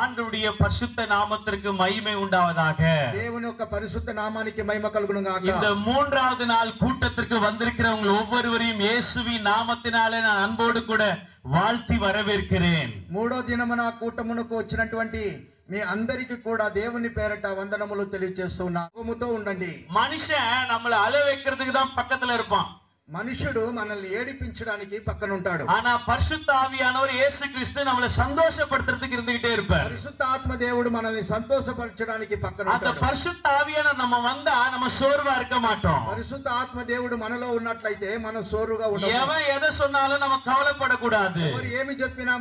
ஆண்டவருடைய பரிசுத்த நாமத்திற்கு மகிமை உண்டாவதாக. దేవుని యొక్క పరిశుద్ధ నామానికి మహిమ కలుగును గాక. இந்த மூன்றாவது நாள் கூட்டத்திற்கு வந்திருக்கிறவங்க ஒவ்வொருவரையும் இயேசுவின் நாமத்தினாலே நான் அன்போடு கூட வாழ்த்தி வரவேற்கிறேன். మూడో దినమున కూటమునకు వచ్చినటువంటి మీ అందరికి కూడా దేవుని పేరట వందనములు తెలియజేస్తున్నాను. ఉండండి. மனுஷன் நம்மளை அழ வைக்கிறதுக்கு தான் பக்கத்துல இருப்பான். మనుషుడు మనల్ని ఏడిపించడానికి పక్కన ఉంటాడు. ஆனா பரிசுத்த ஆவியானவர் இயேசு கிறிஸ்து நம்மளை சந்தோஷப்படுத்துறதுக்கு இருந்துகிட்டே இருப்பார். పరిశుద్ధ ఆత్మ దేవుడు మనల్ని సంతోషపరచడానికి పక్కన ఉంటాడు. அந்த பரிசுத்த ஆவியானவர் நம்ம வந்தா நம்ம சோர்வா இருக்க மாட்டோம். పరిశుద్ధ ఆత్మ దేవుడు మనలో ఉన్నట్లయితే మనం సోరుగా ఉండము. எவன் எதை சொன்னாலும் நம்ம கவலைப்படக்கூடாது. ఎవరు ఏమి చెప్పినా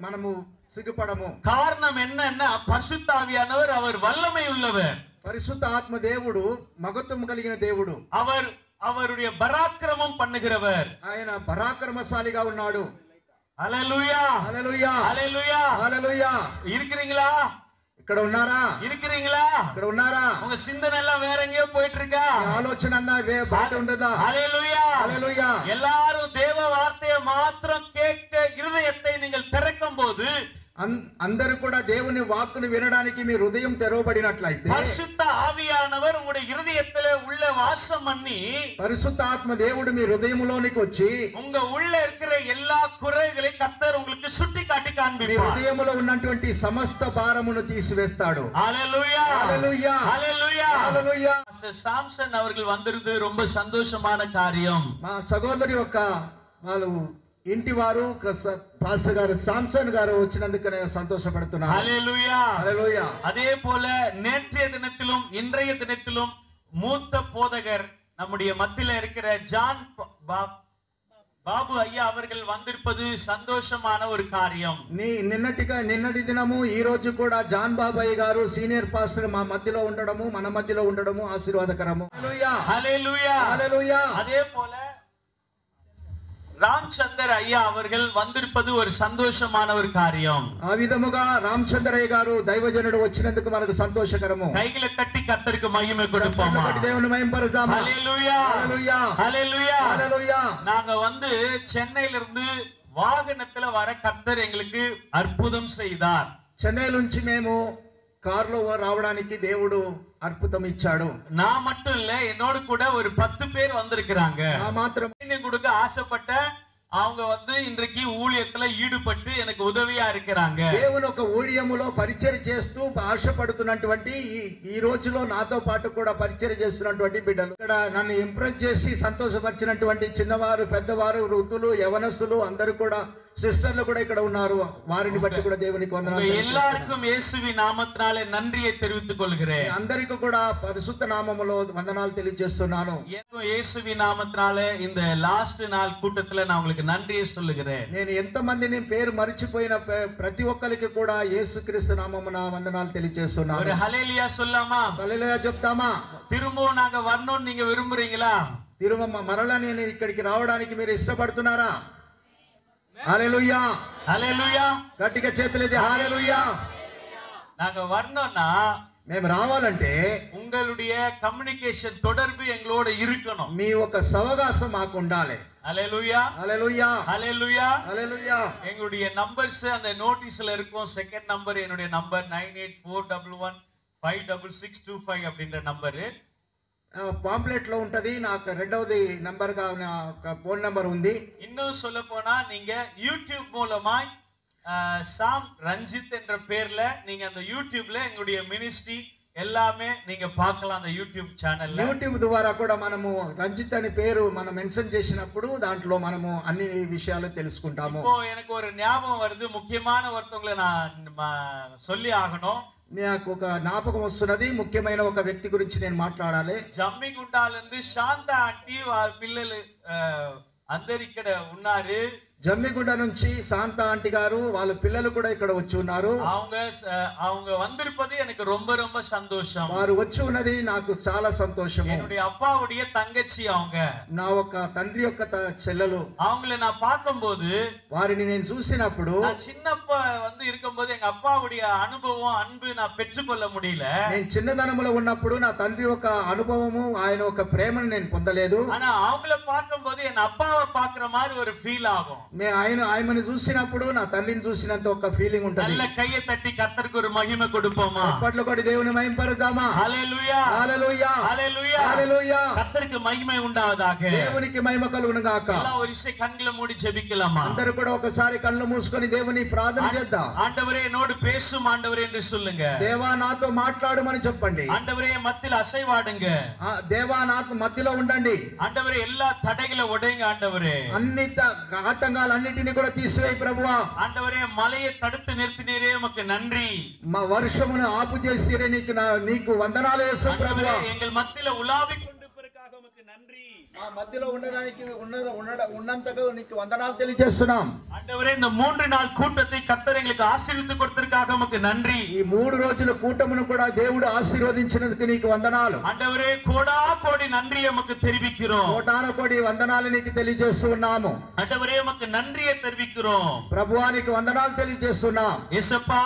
మనము సిగ్గుపడము. காரணம் என்னன்னா பரிசுத்த ஆவியானவர் அவர் வல்லமை உள்ளவர். పరిశుద్ధ ఆత్మ దేవుడు మగత్వం కలిగిన దేవుడు. அவருடைய பராக்கிரமம் பண்ணுகிறவர். ఆయన పరాక్రమశాలిగా ఉన్నాడు. హల్లెలూయా హల్లెలూయా హల్లెలూయా హల్లెలూయా. இருக்கிறீங்களா? ఇక్కడ ఉన్నారా? இருக்கிறீங்களா? ఇక్కడ ఉన్నారా? உங்க சிந்தனை எல்லாம் வேற எங்கேயோ போயிட்டு இருக்கா? ఆలోచన అంతా బయట ఉండదా? ஹல்லேலூயா ஹல்லேலூயா. எல்லாரும் தேவ வார்த்தையை மாத்திரம் கேட்க இருதயத்தை நீங்கள் திறக்கும் போது అందరూ కూడా దేవుని వాక్కును వినడానికి మీ హృదయం తెరవబడినట్లయితే పరిశుద్ధ ఆవియానவர் உங்களுடைய இதயத்திலே உள்ள வாசம் பண்ணி పరిశుద్ధ ఆత్మ దేవుడు మీ హృదయములోనికి వచ్చి உங்க உள்ள இருக்கிற எல்லா குறைகளை கர்த்தர் உங்களுக்கு சுட்டிக்காட்டி காண்பிப்பார். మీ హృదయములో ఉన్నటువంటి సమస్త భారమును తీసివేస్తాడు. ஹல்லேலூயா ஹல்லேலూయా ஹல்லேலూయా ஹல்லேலూయా. மாஸ்டர் சாம்சன் அவர்கள் வந்திருந்தது ரொம்ப சந்தோஷமான காரியம். మా సహోదరి యొక్క వాళ్ళు ఇంటి వారు పాస్టర్ గారు సామ్సన్ గారు వచ్చినందుకు సంతోషపడుతున్నారు. ஹல்லேலூயா ஹல்லேலூயா. அதே போல நேற்றைய தினத்திலும் இன்றைய தினத்திலும் மூத்த போதகர் நம்முடைய மத்தியில இருக்கிற ஜான் బాబు అయ్యా அவர்கள் வந்திருப்பது సంతోషமான ஒரு காரியம். నిన్నటి దినము ఈ రోజు కూడా జాన్ బాబాయ్ గారు సీనియర్ పాస్టర్ మా మధ్యలో ఉండడము మన మధ్యలో ఉండడము ఆశీర్వాదకరము. హల్లెలూయా హల్లెలూయా హల్లెలూయా. அதே போல రామచందర్ అయ్యా அவர்கள் வந்திருப்பது ஒரு சந்தோஷமான ஒரு காரியம். ఆ విధముగా రామచంద్రయ్య గారు దైవజనుడు వచ్చినందుకు మనకు సంతోషకరము. கைகளை தட்டி கர்த்தருக்கு மகிமை கொடுப்போமா? దేవుని మహిమపరుద్దామా? హల్లెలూయా హల్లెలూయా హల్లెలూయా హల్లెలూయా. நாங்க చెన్నైல இருந்து వాహనத்துல வர கர்த்தர் எங்களுக்கு அற்புதம் செய்தார். చెన్నై నుంచి మేము కారులో రావడానికి దేవుడు అద్భుతం ఇచ్చాడు. నా மட்டும் இல்ல என்னோட கூட ஒரு 10 பேர் வந்திருக்காங்க. நான் மாத்திரம் கொடுக்க ஆசைப்பட்ட அவங்க இன்றைக்கு ஊழியத்துல ஈடுபட்டு எனக்கு உதவியா இருக்கிறாங்க. దేవుని ఒక ఊழிయములో పరిచర్య చేస్తూ ఆశపడుతున్నటువంటి ఈ రోజులో నాతో పాటు కూడా పరిచర్య చేస్తున్నటువంటి బిడ్డలు ఇక్కడ నన్ను ఇంప్రెస్ చేసి సంతోషపరిచినటువంటి చిన్నవారు పెద్దవారు వృద్ధులు యవనస్తులు అందరూ కూడా సిస్టర్లు కూడా ఇక్కడ ఉన్నారు. వారిని బట్టి కూడా దేవునికి వందనాలు. எல்லாருக்கும் இயேசுவின் நாமத்தினாலே நன்றியை தெரிவித்துக் கொள்கிறேன். అందరికీ కూడా పరిశుద్ధ నామములో వందనాలు తెలియజేస్తున్నాను. இயேசுவின் நாமத்தினாலே இந்த லாஸ்ட் நாள் கூட்டத்துல நான் உங்களுக்கு நன்றியை சொல்லுகிறேன். నేను ఎంత మందిని పేరు మర్చిపోయిన ప్రతి ఒక్కరికి కూడా యేసుక్రీస్తు నామమున వందనాలు తెలియజేస్తున్నాను. ஒரு ஹல்லேலூயா சொல்லாமா? హల్లెలూయా చెప్తామా? திரும்பவும் நாங்க வரணும்னு நீங்க விரும்புறீங்களா? మరలా నేను ఇక్కడికి రావడానికి మీరు ఇష్టపడుతున్నారా? హల్లెలూయా హల్లెలూయా. గట్టిగా చేతులెత్తి హల్లెలూయా. நாங்க வரணும்னா మేము రావాలంటే உங்களுடைய கம்யூனிகேஷன் தொடர்பு எங்களோட இருக்கணும். మీ ఒక సవగాసం మాకు ఉండాలి. ஹல்லேலூயா ஹல்லேலூயா ஹல்லேலூயா ஹல்லேலூயா. எங்களுடைய நம்பர்ஸ் அந்த நோட்டீஸ்ல இருக்கும். செகண்ட் நம்பர் என்னுடைய நம்பர் 9841156625 அப்படின்ற நம்பர் పాంప్లెట్ లో ఉంటది. నాకు రెండవది నంబర్ గా ఫోన్ నంబర్ ఉంది. இன்னும் சொல்ல போனா நீங்க யூடியூப் மூலமா சாம் ரஞ்சித் என்ற பேர்ல நீங்க அந்த யூடியூப்ல எங்களுடைய மினிஸ்ட்ரி எல்லாமே நீங்க பார்க்கலாம். அந்த யூடியூப் சேனல்ல యూట్యూబ్ ద్వారా కూడా మనము రంజిత్ అనే పేరు మనం మెన్షన్ చేసినప్పుడు దాంట్లో మనము అన్ని విషయాలు తెలుసుకుంటాము. இப்போ எனக்கு ஒரு ஞாபகம் வருது. முக்கியமான ஒருத்தவங்களை நான் சொல்லி ஆகணும். నాకు ఒక జ్ఞాపకం వస్తున్నది. ముఖ్యమైన ఒక వ్యక్తి గురించి నేను మాట్లాడాలి. జమ్మిగుండాల నుండి శాంత ఆంటీ వాళ్ళ పిల్లలు అందరు ఇక్కడ ఉన్నారు. జమ్మిగుండ నుంచి శాంత ఆంటీ గారు వాళ్ళ పిల్లలు కూడా ఇక్కడ వచ్చి ఉన్నారు. அவங்க வந்திருப்பது எனக்கு ரொம்ப ரொம்ப சந்தோஷம். వారు వచ్చి ఉన్నది నాకు చాలా సంతోషము. என்னுடைய அப்பாவுடைய தங்கச்சி அவங்க. నా ఒక తండ్రి యొక్క చెల్లెలు. அவங்களை நான் பார்க்கும்போது వారిని నేను చూసినప్పుడు நான் சின்னப்ப இருக்கும்போது எங்க அப்பாவுடைய அனுபவம் அன்பு நான் பெற்றுக்கொள்ள முடியல. నేను చిన్నదనములో ఉన్నప్పుడు నా తండ్రి యొక్క అనుభవము ఆయన ఒక ప్రేమను నేను పొందలేదు. ஆனா அவங்கள பார்க்கும்போது என் அப்பாவை பார்க்குற மாதிரி ஒரு ஃபீல் ஆகும். ఆయనని చూసినప్పుడు నా తండ్రిని చూసినంత ఒక ఫీలింగ్ ఉంటుంది. நல்ல கையை தட்டி கர்த்தருக்கு ஒரு மகிமை கொடுப்போமா? చప్పట్లు కొట్టి దేవుని మహిమపరుద్దామా? హల్లెలూయా హల్లెలూయా హల్లెలూయా హల్లెలూయా. கர்த்தருக்கு மகிமை உண்டாவதாக. దేవునికి మహిమ కలుగును గాక. எல்லாம் ஒரு விஷயம் கண்களை மூடி ஜெபிக்கலாமா? అందరూ కూడా ఒకసారి కళ్ళు మూసుకొని దేవుని ప్రార్థన చేద్దాం. ஆண்டவரே என்னோடு பேசும் ஆண்டவரே என்று சொல்லுங்க. దేవా నాతో మాట్లాడమని చెప్పండి. ஆண்டவரே மத்தியில அசைவாடுங்க. దేవా నాతో మధ్యలో ఉండండి. ஆண்டவரே எல்லா தடைகளை உடைங்க ஆண்டவரே. అన్ని ఆటంకాలన్నిటిని కూడా తీసివేయి ప్రభువా. ஆண்டவரே மலையை தடுத்து நிறுத்தினீரே உமக்கு நன்றி. మా వర్షమును ఆపు చేసిరే నీకు వందనాలు యేసు ప్రభువా. எங்கள் மத்தியில உலாவி கொண்டிருப்பதற்காக உமக்கு நன்றி. మా మధ్యలో ఉండడానికి ఉన్నంతగా నీకు వందనాలు తెలియజేస్తున్నాం. ஆண்டவரே இந்த 3 நாள் கூட்டத்தை கர்த்தர் எங்களுக்கு ஆசீர்வதித்து கொடுத்ததற்காக உமக்கு நன்றி. ఈ 3 రోజుల కూటమును కూడా దేవుడు ఆశీర్వదించినందుకు నీకు వందనాలు. ஆண்டவரே கோடா கோடி நன்றி உமக்கு தெரிவிக்கிறோம். కోటాన కోటి వందనాలు నీకు తెలియజేస్తున్నాము. ஆண்டவரே உமக்கு நன்றியை தெரிவிக்கிறோம். ప్రభువా నీకు వందనాలు తెలియజేస్తున్నాం. యేసప్పா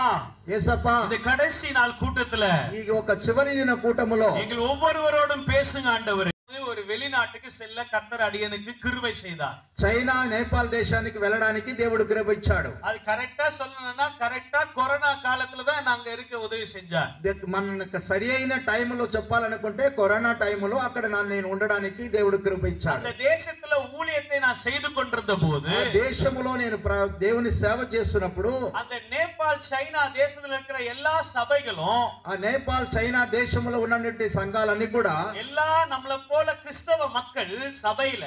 యేసప్పా இந்த கடைசி நாள் கூட்டத்துல ఈ ఒక చివరి దిన కూటములో எங்கள் ஒவ்வொருவரோடும் பேசுங்க ஆண்டவரே. ஒரு வெளிநாட்டுக்கு செல்ல கர்த்தர் அடியனுக்கு கிருபை செய்தார். చైనా నేపాల్ దేశానికి వెళ్ళడానికి దేవుడు కృప ఇచ్చాడు. அது కరెక్టా சொல்லணும்னா కరెక్టా కరోనా కాలத்துல தான் நாங்க இருக்க ఉదవి செஞ்சார். మనకు సరి అయిన టైంలో చెప్పాలనుకుంటే కరోనా టైంలో అక్కడ నేను ఉండడానికి దేవుడు కృప ఇచ్చాడు. அந்த தேசத்துல ஊழியத்தை நான் செய்து கொண்டிருந்த போது దేశములో నేను దేవుని సేవ చేస్తున్నప్పుడు அந்த நேபாள் சைனா தேசத்துல இருக்கிற எல்லா சபைகளும் ఆ నేపాల్ చైనా దేశంలో ఉన్నటువంటి సంఘాలన్నీ కూడా எல்லா நம்மள போல கிறிஸ்தவ மக்கள் சபையில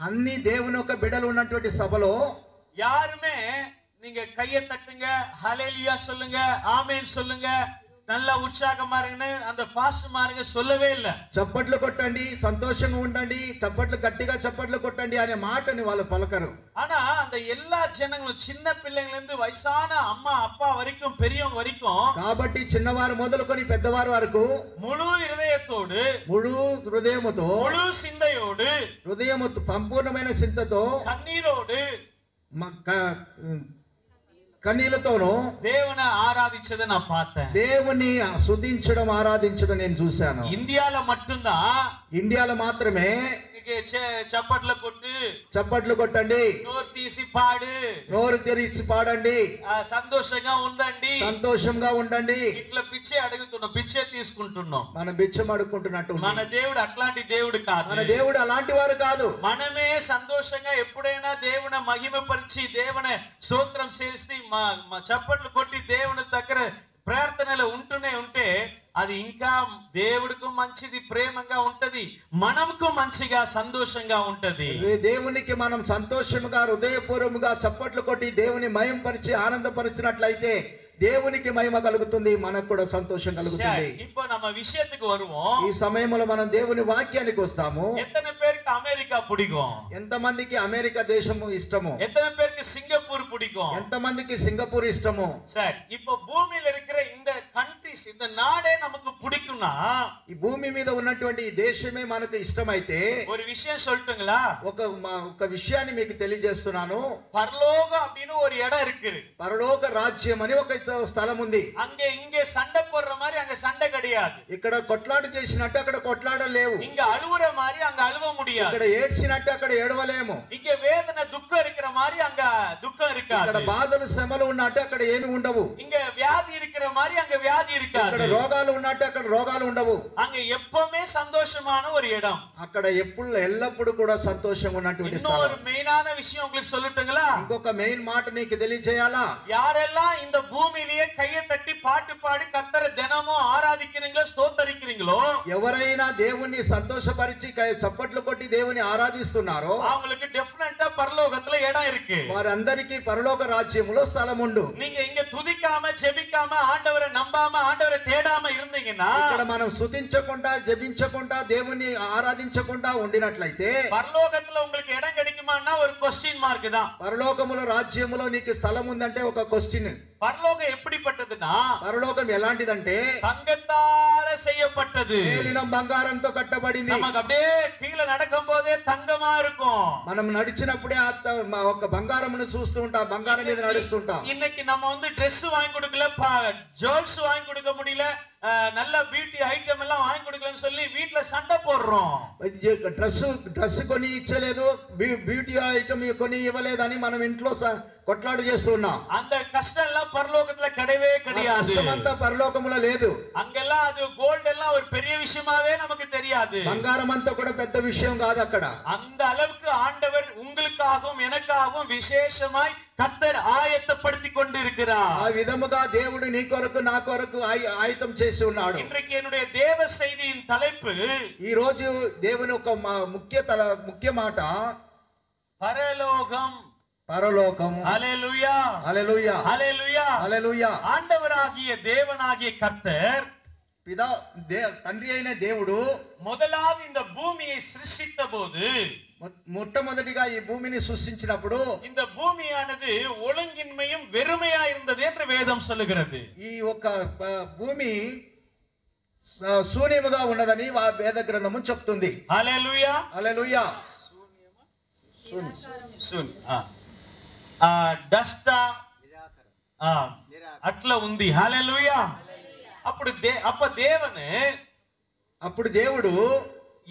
అన్ని దేవుని యొక్క బిడ్డలు ఉన్నటువంటి సభలో யாருமே நீங்க கையை தட்டுங்க, ஹல்லேலூயா சொல்லுங்க, ஆமென் சொல்லுங்க, நல்ல உற்சாகமா இருங்கன்னு அந்த ஃபாஸ்ட் மார்ங்க சொல்லவே இல்ல. చప్పట్లు కొట్టండి, సంతోషంగా ఉండండి, చప్పట్లు గట్టిగా చప్పట్లు కొట్టండి అనే మాటని వాళ్ళు పలకరు. ஆனா அந்த எல்லா ஜனங்களும் சின்ன பிள்ளைங்கல இருந்து வயசான அம்மா அப்பா வரைக்கும் பெரியவங்க வரைக்கும் కాబట్టి చిన్నవారు మొదలుకొని పెద్దవారు వరకు முழு இதயத்தோடு ముడు హృదయముతో முழு சிந்தையோடு హృదయము సంపూర్ణమైన చింతతో கண்ணீரோடு కన్నీళ్లతోనూ దేవుని ఆరాధించதை நான் பார்த்தேன். దేవుని స్తుతించడం ఆరాధించడం నేను చూశాను. ఇండియాలో மட்டும்தான், ఇండియాలో మాత్రమే చప్పట్లు కొట్టు, చప్పట్లు కొట్టండి, నోరు తీసి పాడు, నోరు తెరిచి పాడండి, సంతోషంగా ఉండండి, సంతోషంగా ఉండండి. ఇట్లా పిచ్చే అడుగుతున్నాం, పిచ్చే తీసుకుంటున్నాం. మనం బిచ్చం అడుక్కుంటున్నట్టు. మన దేవుడు అట్లాంటి దేవుడు కాదు. మన దేవుడు అలాంటి వారు కాదు. మనమే సంతోషంగా ఎప్పుడైనా దేవుని మహిమపరిచి దేవుని స్తోత్రం చేసి చప్పట్లు కొట్టి దేవుని దగ్గర ప్రార్థనలో ఉంటూనే ఉంటే అది ఇంకా దేవుడికి మంచిది, ప్రేమగా ఉంటది, మనకు మంచిగా సంతోషంగా ఉంటది. దేవునికి మనం సంతోషముగా హృదయపూర్వముగా చప్పట్లు కొట్టి దేవుని మహిమపరిచి ఆనందపరిచినట్లయితే దేవునికి మహిమ కలుగుతుంది, మనకు కూడా సంతోషం కలుగుతుంది. இப்போ நம்ம விஷயத்துக்கு வருவோம். ఈ సమయంలో మనం దేవుని వాక్యానికి వస్తాము. எத்தனை பேருக்கு அமெரிக்கா பிடிக்கும்? ఎంతమందికి అమెరికా దేశము ఇష్టము? எத்தனை பேருக்கு సింగపూర్ பிடிக்கும்? ఎంతమందికి సింగపూర్ ఇష్టము? సరే, இப்போ பூமியில இருக்கிற இந்த కంట్రీస్, இந்த నాడే நமக்கு பிடிக்கும்னா, ఈ భూమి మీద ఉన్నటువంటి ఈ దేశమే మనకు ఇష్టమైతే ஒரு விஷயம் சொல்லட்டுங்களா? ఒక విషయాన్ని మీకు తెలియజేస్తున్నాను. பரலோகம் அப்படின்னு ஒரு இடம் இருக்கு. పరలోక రాజ్యం అని ఒక స్థలం ఉంది. அங்க இங்க சண்டை போடுற மாதிரி அங்க சண்டை கிடையாது. ఇక్కడ కొట్లాట చేసినట్టు అక్కడ కొట్లాట లేవు. இங்க அழுவுற மாதிரி அங்க அழுவ முடியாது. ఇక్కడ ఏడ్చినట్టు అక్కడ ఏడవలేము. இங்க வேதனை துக்கம் இருக்கிற மாதிரி அங்க துக்கம் இருக்காது. ఇక్కడ బాధలు శ్రమలు ఉన్నట్టు అక్కడ ఏమి ఉండవు. இங்க வியாதி இருக்கிற மாதிரி அங்க வியாதி இருக்காது. ఇక్కడ రోగాలు ఉన్నట్టు అక్కడ రోగాలు ఉండవు. அங்க எப்பவுமே சந்தோஷமான ஒரு இடம். అక్కడ ఎల్లప్పుడూ కూడా సంతోషం ఉన్నటువంటి స్థలం. இன்னொரு மெயினான விஷயம் உங்களுக்கு சொல்லட்டுங்களா? ఇంకొక మెయిన్ మాట నీకు తెలియజేయాలా? யாரெல்லாம் இந்த பூமியிலேயே கையை தட்டி பாட்டு பாடி கர்த்தரை தினமும் ஆராதிக்கிறீங்களோ, ஸ்தோத்தரிக்கிறீங்களோ, ఎవరైనా దేవుణ్ణి సంతోషపరిచి చప్పట్లు కొట్టి దేవుని ఆరాధిస్తున్నారో அவங்களுக்கு டெஃபினட்டா பரலோகத்துல இடம் இருக்கு. వారందరికీ పరలోక రాజ్యములో స్థలం ఉండు. நீங்க இங்க துதிக்காம ஜெபிக்காம ஆண்டவரை நம்பாம ஆண்டவரை தேடாம இருந்தீங்கன்னா, ఇక్కడ మనం స్తుతించకుండా జెబించకుండా దేవుని ఆరాధించకుండా ఉండినట్లయితే பரலோகத்துல உங்களுக்கு இடம் கிடைக்குமான்னா ஒரு క్వశ్చన్ మార్క్ தான். పరలోకములో రాజ్యములో నీకు స్థలం ఉందంటే ఒక క్వశ్చన్. பரலோகம் எப்படிப்பட்டதுன்னா, పరలోకం ఎలాంటిదంటే தங்கத்தால செய்யப்பட்டது. మేలిన బంగారంతో కట్టబడింది. நமக்கு அப்படியே கீழே நடக்கும் போதே தங்கமா இருக்கும். మనం నడిచినప్పుడే ఒక బంగారమును చూస్తూ ఉంటాం, బంగారం మీద నడుస్తుంటాం. இன்னைக்கு நம்ம வந்து Dress வாங்கி கொடுக்கல, ஜுவல்ஸ் வாங்கி கொடுக்க முடியல, நல்ல பியூட்டி ஐட்டம் எல்லாம் வாங்கி கொடுக்கலன்னு சொல்லி வீட்டுல சண்டை போடுறோம். డ్రెస్ కొని ఇచ్చలేదు, బ్యూటీ ఐటమ్ కొని ఇవ్వలేదని మనం ఇంట్లో కొట్లాడు చేస్తున్నాం. அந்த கஷ்டம் எல்லாம் பரலோகத்துல கிடையவே கிடையாது. కష్టమంతా పరలోకములో లేదు. அங்கெல்லாம் அது கோல்ட் எல்லாம் ஒரு பெரிய விஷயமாவே நமக்கு தெரியாது. బంగారం అంతా కూడా పెద్ద విషయం కాదు అక్కడ. அந்த அளவுக்கு ஆண்டவர் உங்களுக்காகவும் எனக்காகவும் விசேஷமாய் கர்த்தர் ஆயத்தப்படுத்தி கொண்டிருக்கிறார். ఆ విధముగా దేవుడు నీ కొరకు నా కొరకు ఆయుధం చేసి ఉన్నాడు. இன்றைக்கு என்னுடைய தேவ செய்தியின் தலைப்பு, ఈ రోజు దేవుని ఒక ముఖ్య మాట பரலோகம். పరలోకము. హల్లెలూయా, హల్లెలూయా, హల్లెలూయా, హల్లెలూయా. ஆண்டவராகிய தேவனாகிய கர்த்தர், తండ్రి అయిన దేవుడు முதலாவது இந்த பூமியை சிருஷ்டித்த போது, మొట్టమొదటిగా ఈ భూమిని సృష్టించినప్పుడు இந்த பூமியானது ஒழுங்கின்மையும் வெறுமையா இருந்தது என்று வேదம் சொல்லுகிறது. ఈ ఒక భూమి శూన్యముగా ఉన్నదని వేద గ్రంథము చెప్తుంది. హల్లెలూయా, హల్లెలూయా. డస్టా అట్లా ఉంది. హల్లెలూయా. అప్పుడు దేవుడు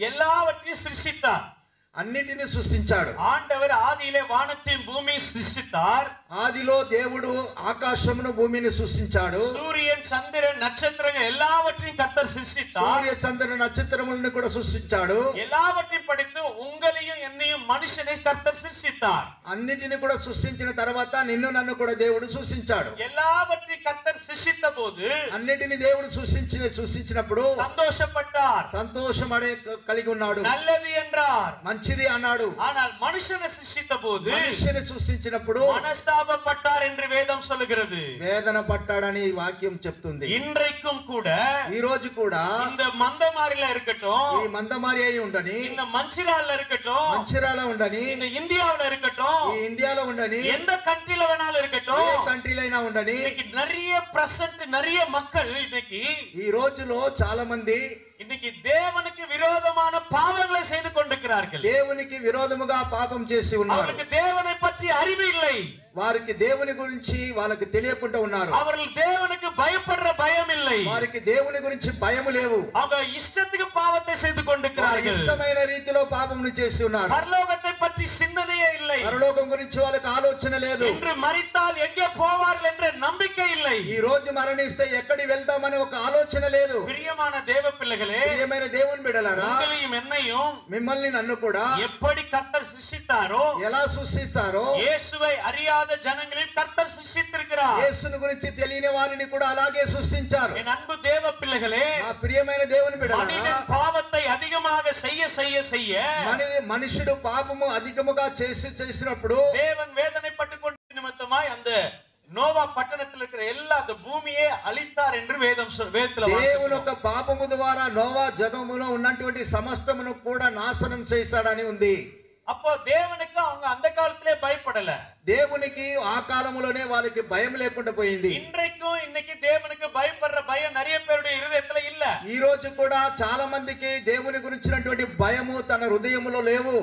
எல்லாவற்றையும் சிருஷ்டித்தார், అన్నిటిని సృష్టించాడు. ஆண்டவர் ஆதியிலே வானத்தையும் பூமியை சிருஷ்டித்தார். ఆదిలో దేవుడు ఆకాశమును భూమిని సృష్టించాడు. సూర్యన్ చంద్రన్ నక్షత్రங்கள் எல்லாவற்றையும் கர்த்தர் சிருஷ்டித்தார். సూర్య చంద్ర నక్షత్రములను కూడా సృష్టించాడు. எல்லாவற்றையும் படைத்து உங்களையும் என்னையும் மனுஷனை கர்த்தர் சிருஷ்டித்தார். అన్నిటిని కూడా సృష్టించిన తర్వాత నిన్ను నన్ను కూడా దేవుడు సృష్టించాడు. எல்லாவற்றையும் கர்த்தர் சிருஷ்டித்த போது, అన్నిటిని దేవుడు సృష్టించినప్పుడు సంతోషపడ్డాர், సంతోషమడే కలిగి ఉన్నాడు. நல்லது என்றார், మంచిది అన్నాడు. ஆனால் మనుషனை சிருష్டித்த போது, మనిషిని సృష్టించినప్పుడు మనస్తాపపட்டார் என்று వేదం சொல்லுகிறது. వేదన పట్టాడని వాక్యం చెప్తుంది. இன்றைக்கும் கூட, ఈ రోజు కూడా இந்த மந்தமாரில இருக்கட்டும், ఈ మందమారి అయి ఉండని, இந்த మంచిరాల இருக்கட்டும், మంచిరాల ఉండని, இந்த இந்தியாவுல இருக்கட்டும், ఈ ఇండియాలో ఉండని, எந்த కంట్రీல வேணாலும் இருக்கட்டும், ఏ కంట్రీలైనా ఉండని, இன்னைக்கு நிறைய பிரசன்ட் நிறைய மக்கள் இன்னைக்கு ఈ రోజులో చాలా మంది இன்னைக்கு தேவனுக்கு விரோதமான பாவங்களை செய்து கொண்டிருக்கிறார்கள். దేవునికి విరోధముగా పాపం చేసి ఉన్నారు. அவருக்கு தேவனை பற்றி அறிவு இல்லை. వారికి దేవుని గురించి వాళ్ళకి తెలియకుండా ఉన్నారు. அவர்கள் தேவனுக்கு பயப்படுற பயம் இல்லை. వారికి దేవుని గురించి భయము లేవు. அவங்க இஷ்டத்துக்கு பாவத்தை செய்து கொண்டிருக்கிறார்கள். ఇష్టమైన రీతిలో పాపమును చేసి ఉన్నారు. பரலோகத்தை பற்றி சிந்தனையே இல்லை. పరలోకం గురించి వాళ్ళకి ఆలోచన లేదు. இன்று மரித்தால் எங்கே போவார்கள் என்ற நம்பிக்கை இல்லை. ఈ రోజు మరణిస్తే ఎక్కడి వెళ్తామని ఒక ఆలోచన లేదు. பிரியமான தேவ பிள்ளைகளே, ప్రియమైన దేవుని బిడ్డలారా, உங்களையும் என்னையும் మిమ్మల్ని నన్ను కూడా எப்படி கர்த்தர் சிருஷ்டித்தாரோ, ఎలా సృష్టిస్తారో, இயேசுவை அறியாத ஜனங்களில் கர்த்தர் சிருஷ்டித்திருக்கிறார். యేసును గురించి తెలియని వారిని కూడా అలాగే సృష్టించారు. என் அன்பு தேவ பிள்ளைகளே, నా ప్రియమైన దేవుని బిడ్డలారా, மனிதன் பாவத்தை அதிகமாக செய்ய செய்ய செய்ய మనుషుడు పాపము అధికముగా చేసినప్పుడు தேவன் வேதனைப்பட்டுக் கொண்ட நிமித்தமாய் அந்த நோவா பட்டணத்தில் இருக்கிற எல்லா அந்த பூமியே அழித்தார் என்று வேதத்துல దేవుని యొక్క పాపము ద్వారా నోవా జగములో ఉన్నటువంటి సమస్తమును కూడా నాశనం చేశాడని ఉంది. அப்போ தேவனுக்கு அவங்க அந்த காலத்திலே பயப்படல. దేవునికి ఆ కాలములోనే వాళ్ళకి భయం లేకుండా పోయింది. இன்னைக்கு தேவனுக்கு பயப்படுற பயம் நிறைய பேருடைய இருதயத்துல இல்ல. ఈ రోజు కూడా చాలా మందికి దేవుని గురించినటువంటి భయము తన హృదయములో లేవు.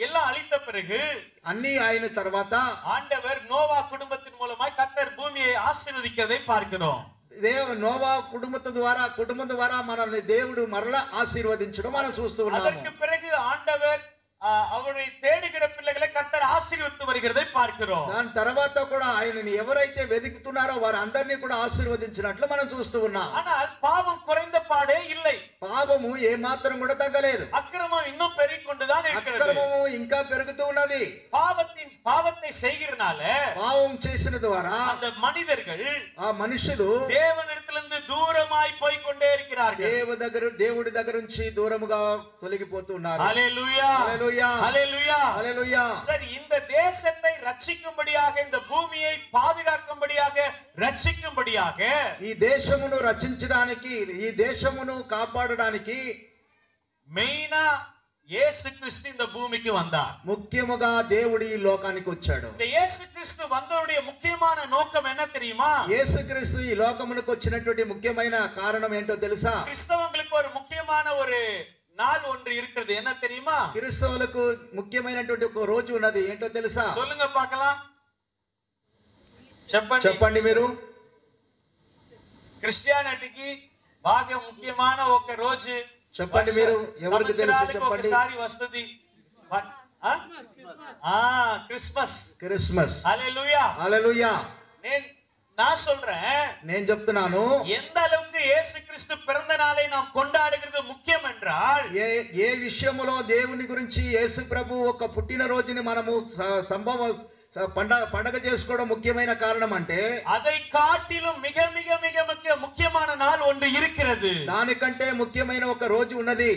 எல்லாம் அழித்த பிறகு అన్ని అయిన తర్వాత ஆண்டவர் நோவா குடும்பத்தின் மூலமாய் கர்த்தர் பூமியை ஆசீர்வதிக்கிறதை பார்க்கிறோம். నోవా కుటుంబం ద్వారా మనల్ని దేవుడు మరలా ఆశీర్వదించడం మనం చూస్తూ ఉన్నాము. அதற்கு பிறகு ஆண்டவர் அவரை தேடுகிற பிள்ளைகளை கர்த்தர் ஆசீర్వదిస్తూ வருகிறதை பார்க்கிறோம். దాని తర్వాత కూడా ఆయనని ఎవరైతే వెతుకుతున్నారో వారు అందరినీ కూడా ఆశీర్వదించినట్లు మనం చూస్తూ ఉన్నాం. ஆனால் பாவம் குறைந்த பாடே இல்லை. పాపము ఏ మాత్రం కూడా తగ్గలేదు. అక్రమం இன்னும் பெருகிக் கொண்டுதான் இருக்கிறது. అక్రమము ఇంకా పెరుగుతూ ఉన్నది. பாவத்தை செய்கிறனால, పాపం చేసిన ద్వారా அந்த మనిదர்கள், ఆ మనుషులు தேவனிடத்திலிருந்து தூரமாய் போய் கொண்டே இருக்கிறார்கள். దేవుడి దగ్గర నుంచి దూరముగా తొలగిపోతున్నారు. హల్లెలూయా, హల్లెలూయా, హల్లెలూయా, హల్లెలూయా. சரி, இந்த தேசத்தை ரட்சிக்கும்படியாக, இந்த பூமியை பாதுகாக்கும்படியாக, ரட்சிக்கும்படியாக, ఈ దేశమును రక్షించడానికి, ఈ దేశమును కాపాడడానికి మెయినా యేసు క్రీస్తు இந்த பூமிக்கு வந்தார். ముఖ్యముగా దేవుడు ఈ లోకానికి వచ్చాడు. இந்த యేసు క్రీస్తు வந்தவருடைய முக்கியமான நோக்கம் என்ன தெரியுமா? యేసుక్రీస్తు ఈ లోకమునకు వచ్చినటువంటి ముఖ్యమైన కారణం ఏంటో తెలుసా? கிறிஸ்தவங்களுக்கு ஒரு முக்கியமான ஒரு நாள் ஒன்று இருக்கிறது, என்ன தெரியுமா? క్రైస్తవులకు ముఖ్యమైనటువంటి ఒక రోజు ఉన్నది, ఏంటో తెలుసా? சொல்லுங்க பார்க்கலாம். చెప్పండి మీరు. క్రిస్టియానిటీకి బాగా ముఖ్యమైన ఒక రోజు చెప్పండి మీరు ఎవరికి తెలుసు చెప్పండి. ఒకసారి వస్తుంది క్రిస్మస్. క్రిస్మస్. హల్లెలూయా హల్లెలూయా. நான் சொல்றேன், నేను చెప్తున్నాను, எந்த அளவுக்கு இயேசு கிறிஸ்து பிறந்த நாளை நாம் கொண்டாடுகிறது முக்கியம் என்றால், ఏ విషయములో దేవుని గురించి యేసు ప్రభు ఒక పుట్టిన రోజుని మనము పండగ చేసుకోవడం ముఖ్యమైన కారణం అంటే, அதை காட்டிலும் மிக மிக மிக முக்கியமான நாள் ஒன்று இருக்கிறது. దానికంటే ముఖ్యమైన ఒక రోజు ఉన్నది.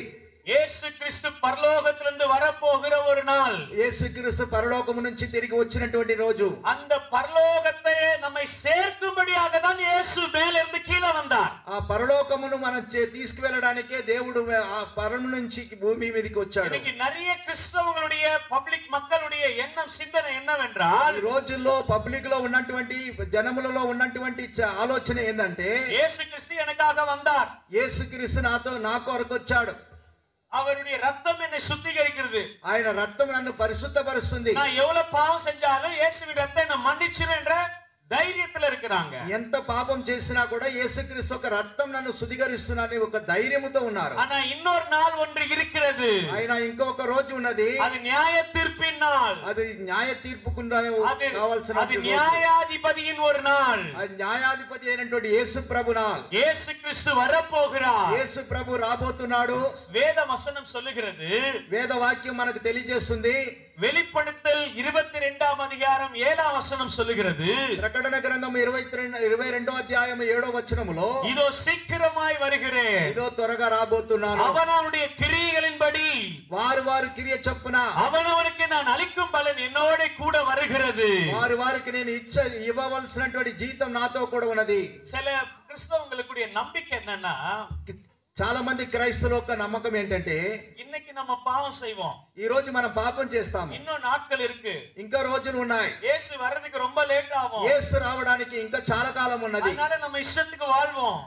இயேசு கிறிஸ்து பரலோகத்திலிருந்து வரப்போகிற ஒரு நாள். యేసు క్రీస్తు పరలోకము నుంచి తిరిగి వచ్చినటువంటి రోజు. அந்த పరలోకத்தை நம்மை சேர்க்கும்படியாக தான் இயேசு மேல இருந்து கீழே வந்தார். ఆ పరలోకమును మనం తీసుకువెళ్ళడానికే దేవుడు ఆ పరము నుంచి భూమి మీదకి వచ్చాడు. இன்னைக்கு நிறைய கிறிஸ்தவங்களுடைய పబ్లిక్ மக்களுடைய எண்ணம் சிந்தனை என்னவென்றால், ఈ రోజుల్లో పబ్లిక్ లో ఉన్నటువంటి జనములలో ఉన్నటువంటి ఆలోచన ఏందంటే, இயேசு கிறிஸ்து எனக்காக வந்தார், యేసు క్రీస్తు నా కొరకు వచ్చాడు, அவருடைய ரத்தம் என்னை சுத்திகரிக்கிறது, ఆయన రక్తం నన్ను పరిశుద్ధపరుస్తుంది, நான் எவ்வளவு பாவம் செஞ்சாலும் இயேசுவின் ரத்தம் என்னை மன்னிச்சிரும் என்ற ధైర్యத்துல இருக்கிறாங்க. ఎంత పాపం చేసినా కూడా యేసుక్రీస్తు యొక్క రక్తం నన్ను శుద్ధీకరిస్తున్నానని ఒక ధైర్యముతో ఉన్నారు. ஆனா இன்னொரு நாள் ஒன்று இருக்கிறது. అయినా ఇంకొక రోజు ఉన్నది. అది న్యాయ తీర్పిன் நாள். అది న్యాయ తీర్పుకు కావాల్సిన అది న్యాయాధిపతిயின் ஒரு நாள். అది న్యాయాధిపతి అయినటువంటి యేసు ప్రభు నాள். యేసు క్రీస్తు வரப்போகிறார். యేసు ప్రభు రాబోతున్నాడు. వేద వచనం சொல்லுகிறது, వేద వాక్యం మనకు తెలియజేస్తుంది. வெளிப்படுத்தல் 22ஆம் அதிகாரம் 7ஆம் வசனம் சொல்லுகிறது, ప్రకటన గ్రంథం 22వ అధ్యాయం 7వ వచనములో, இதோ சீக்கிரமாய் வருகிறேன், இதோ త్వరగా రాబోతున్నాను, அவனவனுடைய கிரியைகளின்படி వారు క్రియ చొప్పున அவனவனுக்கு நான் அளிக்கும் பலன் என்னோட கூட வருகிறது. వారికి నేను ఇవ్వవలసినటువంటి జీతం నాతో కూడా ఉన్నది. சில கிறிஸ்தவங்களுடைய நம்பிக்கை என்னன்னா, చాలా మంది క్రైస్తవుల యొక్క నమ్మకం ఏంటంటే, இன்னைக்கு நம்ம பாவம் செய்வோம், ఈ రోజు మనం పాపం చేస్తాము, இன்னும் నాட்கள் இருக்கு, ఇంకా రోజులు ఉన్నాయి, యేసు వరదికి ரொம்ப లేట్ ఆகும், యేసు రావడానికి ఇంకా చాలా కాలం ఉన్నది, அதனால நம்ம இஷ்டத்துக்கு வாழ்வோம்,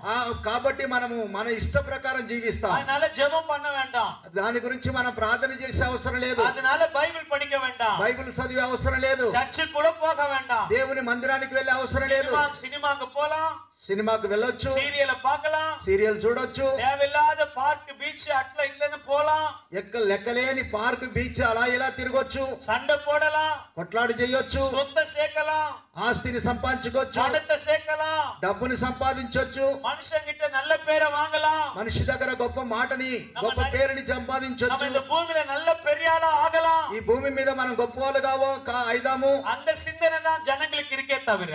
కాబట్టి మనము మన ఇష్ట ప్రకారం జీవిస్తాం, அதனால ஜெபம் பண்ண வேண்டாம், దాని గురించి మనం ప్రార్థన చేసే అవసరం లేదు, அதனால బైబిల్ படிக்க வேண்டாம், బైబిల్ చదివే అవసరం లేదు, చర్చికి కూడా పోక வேண்டாம், దేవుని మందిరానికి వెళ్ళే అవసరం లేదు, సినిమాకి పోலாம், సినిమాకి వెళ్ళొచ్చు, సీరియల్ பார்க்கலாம், సీరియల్ చూడొచ్చు, தேவையில்லாத பார்క్ బీచ్ అట్లా ఇట్లా పోலாம், లెక్కలేని పార్క్ బీచ్ అలా ఇలా తిరగొచ్చు, சண்டை போடலாம், కొట్లాడి చేయొచ్చు, சொத்தை சேர்க்கலாம், ఆస్తిని సంపాదించుకోవచ్చు, பணத்தை சேர்க்கலாம், డబ్బుని సంపాదించొచ్చు, మనుషంగిட்ட நல்ல పేరు வாங்கலாம், మనిషి దగ్గర గొప్ప మాటని గొప్ప పేరుని సంపాదించొచ్చు, இந்த பூமியில நல்ல பெரிய ஆளா ஆகலாம், ఈ భూమి మీద మనం గొప్ప వాళ్ళు అయిదాము. அந்த சிந்தனை தான் ஜனங்களுக்கு இருக்கே தவிர,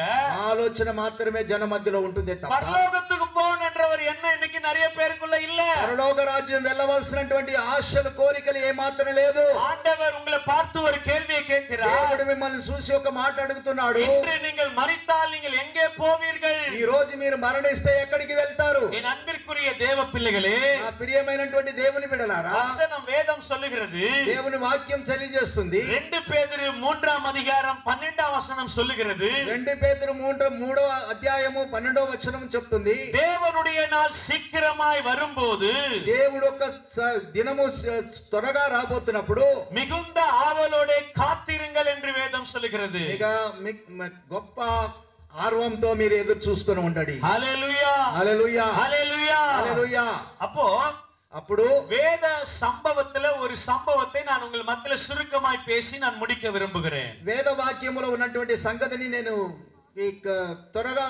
ఆలోచన మాత్రమే జన మధ్యలో ఉంటుంది తప్ప పరలోకத்துக்கு போகணும்ன்றவர் என்ன இன்னைக்கு நிறைய பேருக்குள்ள இல்ல. పరలోక రాజ్యం వెళ్ళవలసినటువంటి ఆశలు కోరికలు ఏమాత్రం లేదు. ஆண்டவர் உங்களை பார்த்து ஒரு கேள்வியை கேட்கிறார். దేవుడు మిమ్మల్ని చూసి ఒక మాట అడుగుతున్నాడు. இன்று நீங்கள் மரித்தால் நீங்கள் எங்கே போவீர்கள்? ఈ రోజు మీరు మరణిస్తే ఎక్కడికి వెళ్తారు? என் அன்பிற்குரிய தேவ பிள்ளைகளே, నా ప్రియమైనటువంటి దేవుని బిడ్డలారా, வசனம் வேதம் சொல்லுகிறது, దేవుని వాక్యం తెలియజేస్తుంది. 2 பேதுரு 3ஆம் அதிகாரம் 12ஆம் வசனம் சொல்லுகிறது, 2 పేతురు 3వ అధ్యాయము 12వ వచనం చెప్తుంది, தேவனுடைய நாள் சீக்கிரமாய் வரும்போது, దేవుడు ఒక దినము త్వరగా రాబోతున్నప్పుడు மிகுந்த ஆவலோட காத்திருங்கள் என்று வேதம் சொல்லுகிறது. ఇక గొప్ప ఆర్వంతో మీరు ఎదురు చూసుకొని ఉండండి. హల్లెలూయా, హల్లెలూయా, హల్లెలూయా, హల్లెలూయా. అప్పుడు వేద సంభవத்துல ஒரு సంభవத்தை நான் உங்கள் மத்தியில சுருக்கமாய் பேசி நான் முடிக்க விரும்புகிறேன். వేద వాక్యములో ఉన్నటువంటి సంగతిని నేను త్వరగా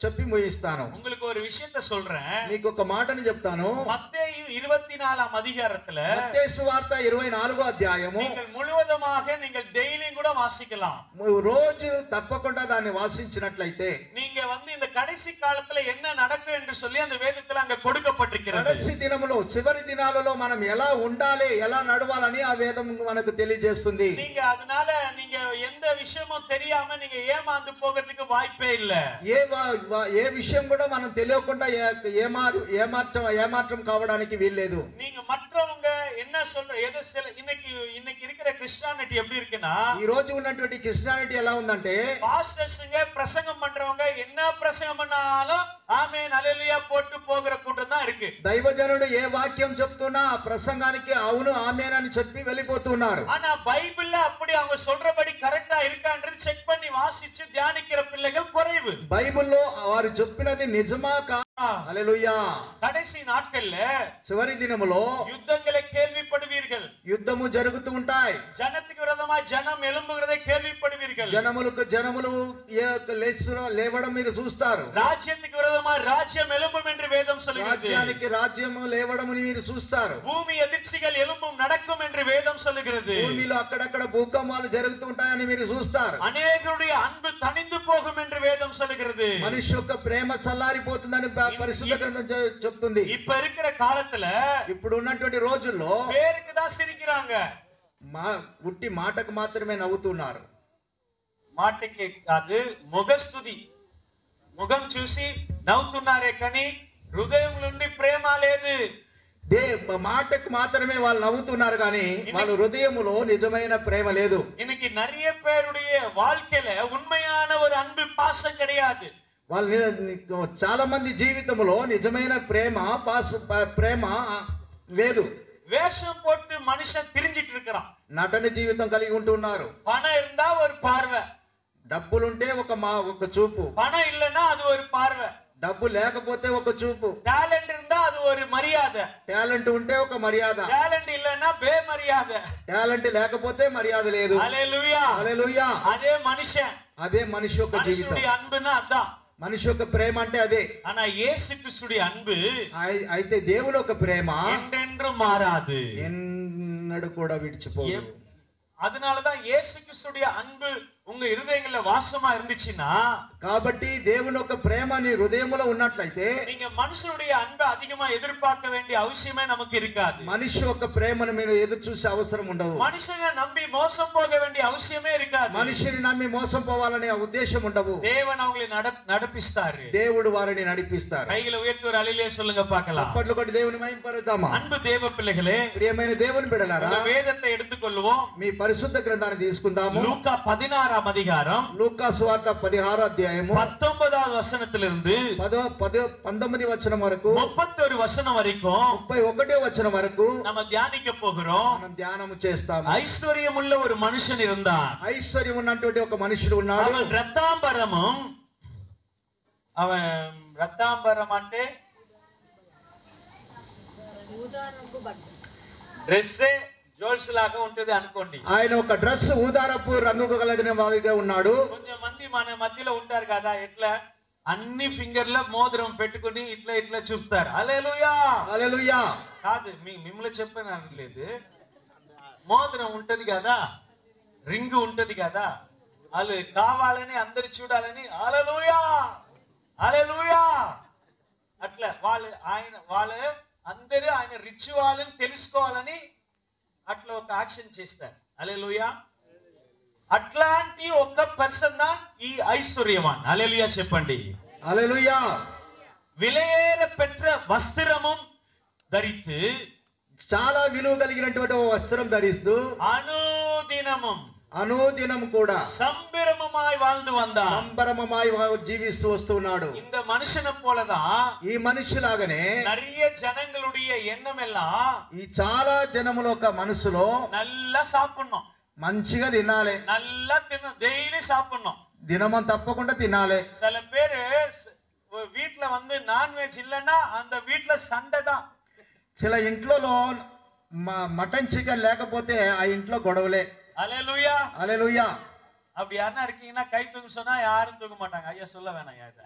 చెప్పి ముగిస్తాను. உங்களுக்கு ஒரு விஷயத்தை சொல்றேன், మీకు ఒక మాటని చెప్తాను. మత్తయి 24ஆம் அதிகாரத்துல, మత్తయి సువార్త 24వ అధ్యాయము நீங்கள் முழுவதுமாக நீங்கள் டெய்லியும் கூட வாசிக்கலாம். రోజు తప్పకుండా దాన్ని వాసించినట్లయితే நீங்க இந்த கடைசி காலத்துல என்ன நடக்கும் என்று சொல்லி அந்த வேதத்துல அங்க கொடுக்கப்பட்டிருக்கிறது. కడసి దినములో చివరి దినాలలో మనం ఎలా ఉండాలి, ఎలా నడవాలని ఆ వేదం మనకు తెలియజేస్తుంది. நீங்க அதனால நீங்க எந்த விஷயமும் தெரியாம நீங்க ஏமாந்து போகிறதுக்கு வாய்ப்பே இல்ல. ఏ విషయం కూడా మనం తెలియకుండా ఏమాత్రం కావడానికి వీల్లేదు. நீங்க மற்றவங்க என்ன சொல்ற எதை இன்னைக்கு இருக்கிற கிறிஸ்டியானிட்டி எப்படி இருக்குன்னா, ఈ రోజు ఉన్నటువంటి క్రిస్టియానిటీ ఎలా ఉందంటే, பாஸ்டர்ஸ்ங்க பிரசங்கம் பண்றவங்க என்ன பிரசங்கம் பண்ணாலும் ஆமென் ஹalleluya போட்டு போகிற கூட்டம் தான் இருக்கு. దైవజనుడు ఏ వాక్యం చెప్తున్నా ఆ ప్రసంగానికి అవును ఆమేన్ అని చెప్పి వెళ్ళిపోతున్నారు. ஆனா பைபிள்ல அப்படி அவங்க சொல்றபடி கரெக்ட்டா இருக்கான்றது செக் பண்ணி வாசிச்சு தியானிக்கிற பிள்ளைகள் குறைவு. బైబిల్లో వారు చెప్పినది నిజమా కాదా? హల్లెలూయా. கடைசி நாட்கள்ல చివరి దినములో யுத்தங்களை கேள்விப்படுவீர்கள். యుద్ధము జరుగుతూ ఉంటాయి. ஜனத்துக்கு விரோதமா ஜனம் எழும்புகிறதை கேள்விப்படுவீர்கள். జనములు లేవడం మీరు చూస్తారు. రాజ్యానికి విరోధమా రాజ్యం எழும்பும் என்று வேதம் சொல்கிறது. రాజ్యానికి రాజ్యము లేవడం మీరు చూస్తారు. భూమి ఎదిర్చిகள் எழும்பும் நடக்கும் என்று వేదం சொல்கிறது. భూమిలో అక్కడక్కడ భూకంపాలు జరుగుతూ ఉంటాయని మీరు చూస్తారు. అనేకుடைய అன்பు తనిందు పోகும் என்று వేదం சொல்கிறது. మనిషి యొక్క ప్రేమ చల్లారిపోతుందని పరిశుద్ధ గ్రంథం చెప్తుంది. இப்ப இருக்கிற కాలத்துல ఇప్పుడు ఉన్నటువంటి రోజుల్లో పేరుకి దా సిరికిరాంగ, ఉట్టి మాటకు మాత్రమే నవ్వుతున్నారు. మాటకి కాదు, ముఖస్తుతి, ముఖం చూసి నవ్వుతున్నారే కానీ హృదయం నుండి ప్రేమ లేదు. మాటకు మాత్రమే వాళ్ళు నవ్వుతున్నారు కానీ వాళ్ళ హృదయములో నిజమైన ప్రేమ లేదు. இன்னைக்கு நிறைய பேருடைய வாழ்க்கையில உண்மையான ஒரு அன்பு பாசம் கிடையாது. వాళ్ళు చాలా మంది జీవితంలో నిజమైన ప్రేమ లేదు. వేషం పోட்டு మనిషి తిరిగిட்டு இருக்கிறான். నటన జీవితం కలిగి ఉంటున్నారు. పணம் இருந்தா ஒரு பார்வை, డబ్బులుంటే ఒక చూపు, పணம் இல்லனா அது ஒரு பார்வை, డబ్బు లేకపోతే ఒక చూపు, టాలెంట్ இருந்தா அது ஒரு மரியாதை, టాలెంట్ ఉంటే ఒక మర్యాద, టాలెంట్ இல்லனா బేమర్యాద, టాలెంట్ లేకపోతే మర్యాద లేదు. హల్లెలూయా హల్లెలూయా. అదే మనిషి యొక్క జీవితం. అన్బునా అదా, మనిషి యొక్క ప్రేమ అంటే అదే. ஆனா இயேசு கிறிஸ்துடைய அன்பு అయితే దేవుని యొక్క ప్రేమ ఎండెండ్రు మారాదు, ఎన్నడూ కూడా విడిచిపోదు. அதனாலதான் இயேசு கிறிஸ்துடைய அன்பு உங்க இருதயங்கள்ல வாசமா இருந்துச்சுன்னா, కాబట్టి దేవుని యొక్క ప్రేమ నీ హృదయంలో ఉన్నట్లయితే நீங்க మనుషుடைய అன்பை அதிகமா ఎదుర్పార్க்க வேண்டிய அவசியமே நமக்கு இருக்காது. మనిషి యొక్క ప్రేమను మీరు ఎదురు చూసే అవసరం ఉండదు. మనిషిని నమ్మి మోసం పోக வேண்டிய அவசியமே இருக்காது. మనిషిని నమ్మి మోసం పోవాలనే ఉద్దేశం ఉండదు. தேவன் அவங்களை நடப்பிస్తారు. దేవుడు వారిని నడిపిస్తారు. கைகளை ఉయర్తి ஒரு హల్లెలూయా சொல்லுங்க பார்க்கலாம். చప్పట్లు కొట్టి దేవుని మహిమపరుద్దామా. அன்பு தேவ பிள்ளைகளே, ప్రియమైన దేవుని బిడ్డలారా, వేదத்தை எடுத்துకొள்ளுவோம். మీ పరిశుద్ధ గ్రంథాన్ని తీసుకుందాము. లూకా 16వ அதிகாரம், లూకా సువార్త 16వ అధ్యాయము 19వ వచనத்திலிருந்து 19వ వచనం వరకు 31 వచనం వరకు 31వ వచనం వరకు நம்ம தியானிக்க போகிறோம். మనం ధ్యానము చేస్తాము. ఐశ్వర్యముள்ள ஒரு మనుషన్ இருந்தான். ఐశ్వర్యం ఉన్నటువంటి ఒక మనుషుడు ఉన్నాడు. அவன் రత్తాంబరం అంటే డ్రెస్ జోల్స్ లాగా ఉంటది అనుకోండి. ఆయన ఒక డ్రెస్ ఊదారపు రంగు కలిగిన వాడిగా ఉన్నాడు. కొంచెం మంది మన మధ్యలో ఉంటారు కదా, ఎట్లా అన్ని ఫింగర్ల మోதிரம் పెట్టుకుని ఇట్లా ఇట్లా చూపుతారు. హల్లెలూయా హల్లెలూయా. కాదు, మిమ్మల్ని చెప్పనలేదు, మోதிரம் ఉంటది కదా, రింగ్ ఉంటది కదా, వాళ్ళు కావాలని అందరు చూడాలని హల్లెలూయా హల్లెలూయా అట్లా వాళ్ళు అందరూ ఆయన రిచ్ వాళ్ళని తెలుసుకోవాలని అట్లా ఒక యాక్షన్ చేస్తారు. హల్లెలూయా. అట్లాంటి ఒక పర్సన్ దా ఈ ఐశ్వర్యవాన్. హల్లెలూయా చెప్పండి. హల్లెలూయా. విలయేర పెట్ర వస్త్రము ధరితు, చాలా విలువ కలిగినటువంటి వస్త్రం ధరిస్తూ అనుదినం కూడా సంబరమమాய் வாழ்ந்து வந்தான். సంబరమమాய் జీవిస్తూ వస్తున్నాడు. இந்த మనుషனை போலதான் ఈ మనిషిలాగానే நிறைய జనங்களுடைய ఎண்ணం ఎல்லாம் ఈ చాలా జనముల ఒక మనసులో நல்லா சாப்பிடணும், మంచిగా తినాలి, நல்லா డైలీ சாப்பிடணும், దినమం తప్పకుండా తినాలి. சில பேர் வீட்ல வந்து నాన్ వెజ్ இல்லனா அந்த வீட்ல சண்டை தான். చిల ఇంట్లో మటన్ చికెన్ లేకపోతే ఆ ఇంట్లో గొడవలే. ஹல்லேலூயா ஹல்லேலூயா. அப்படி யாரா இருக்கீங்கன்னா கை தூங்க சொன்னா யாரும் தூங்க மாட்டாங்க. ஐயா சொல்ல வேணாம் யார.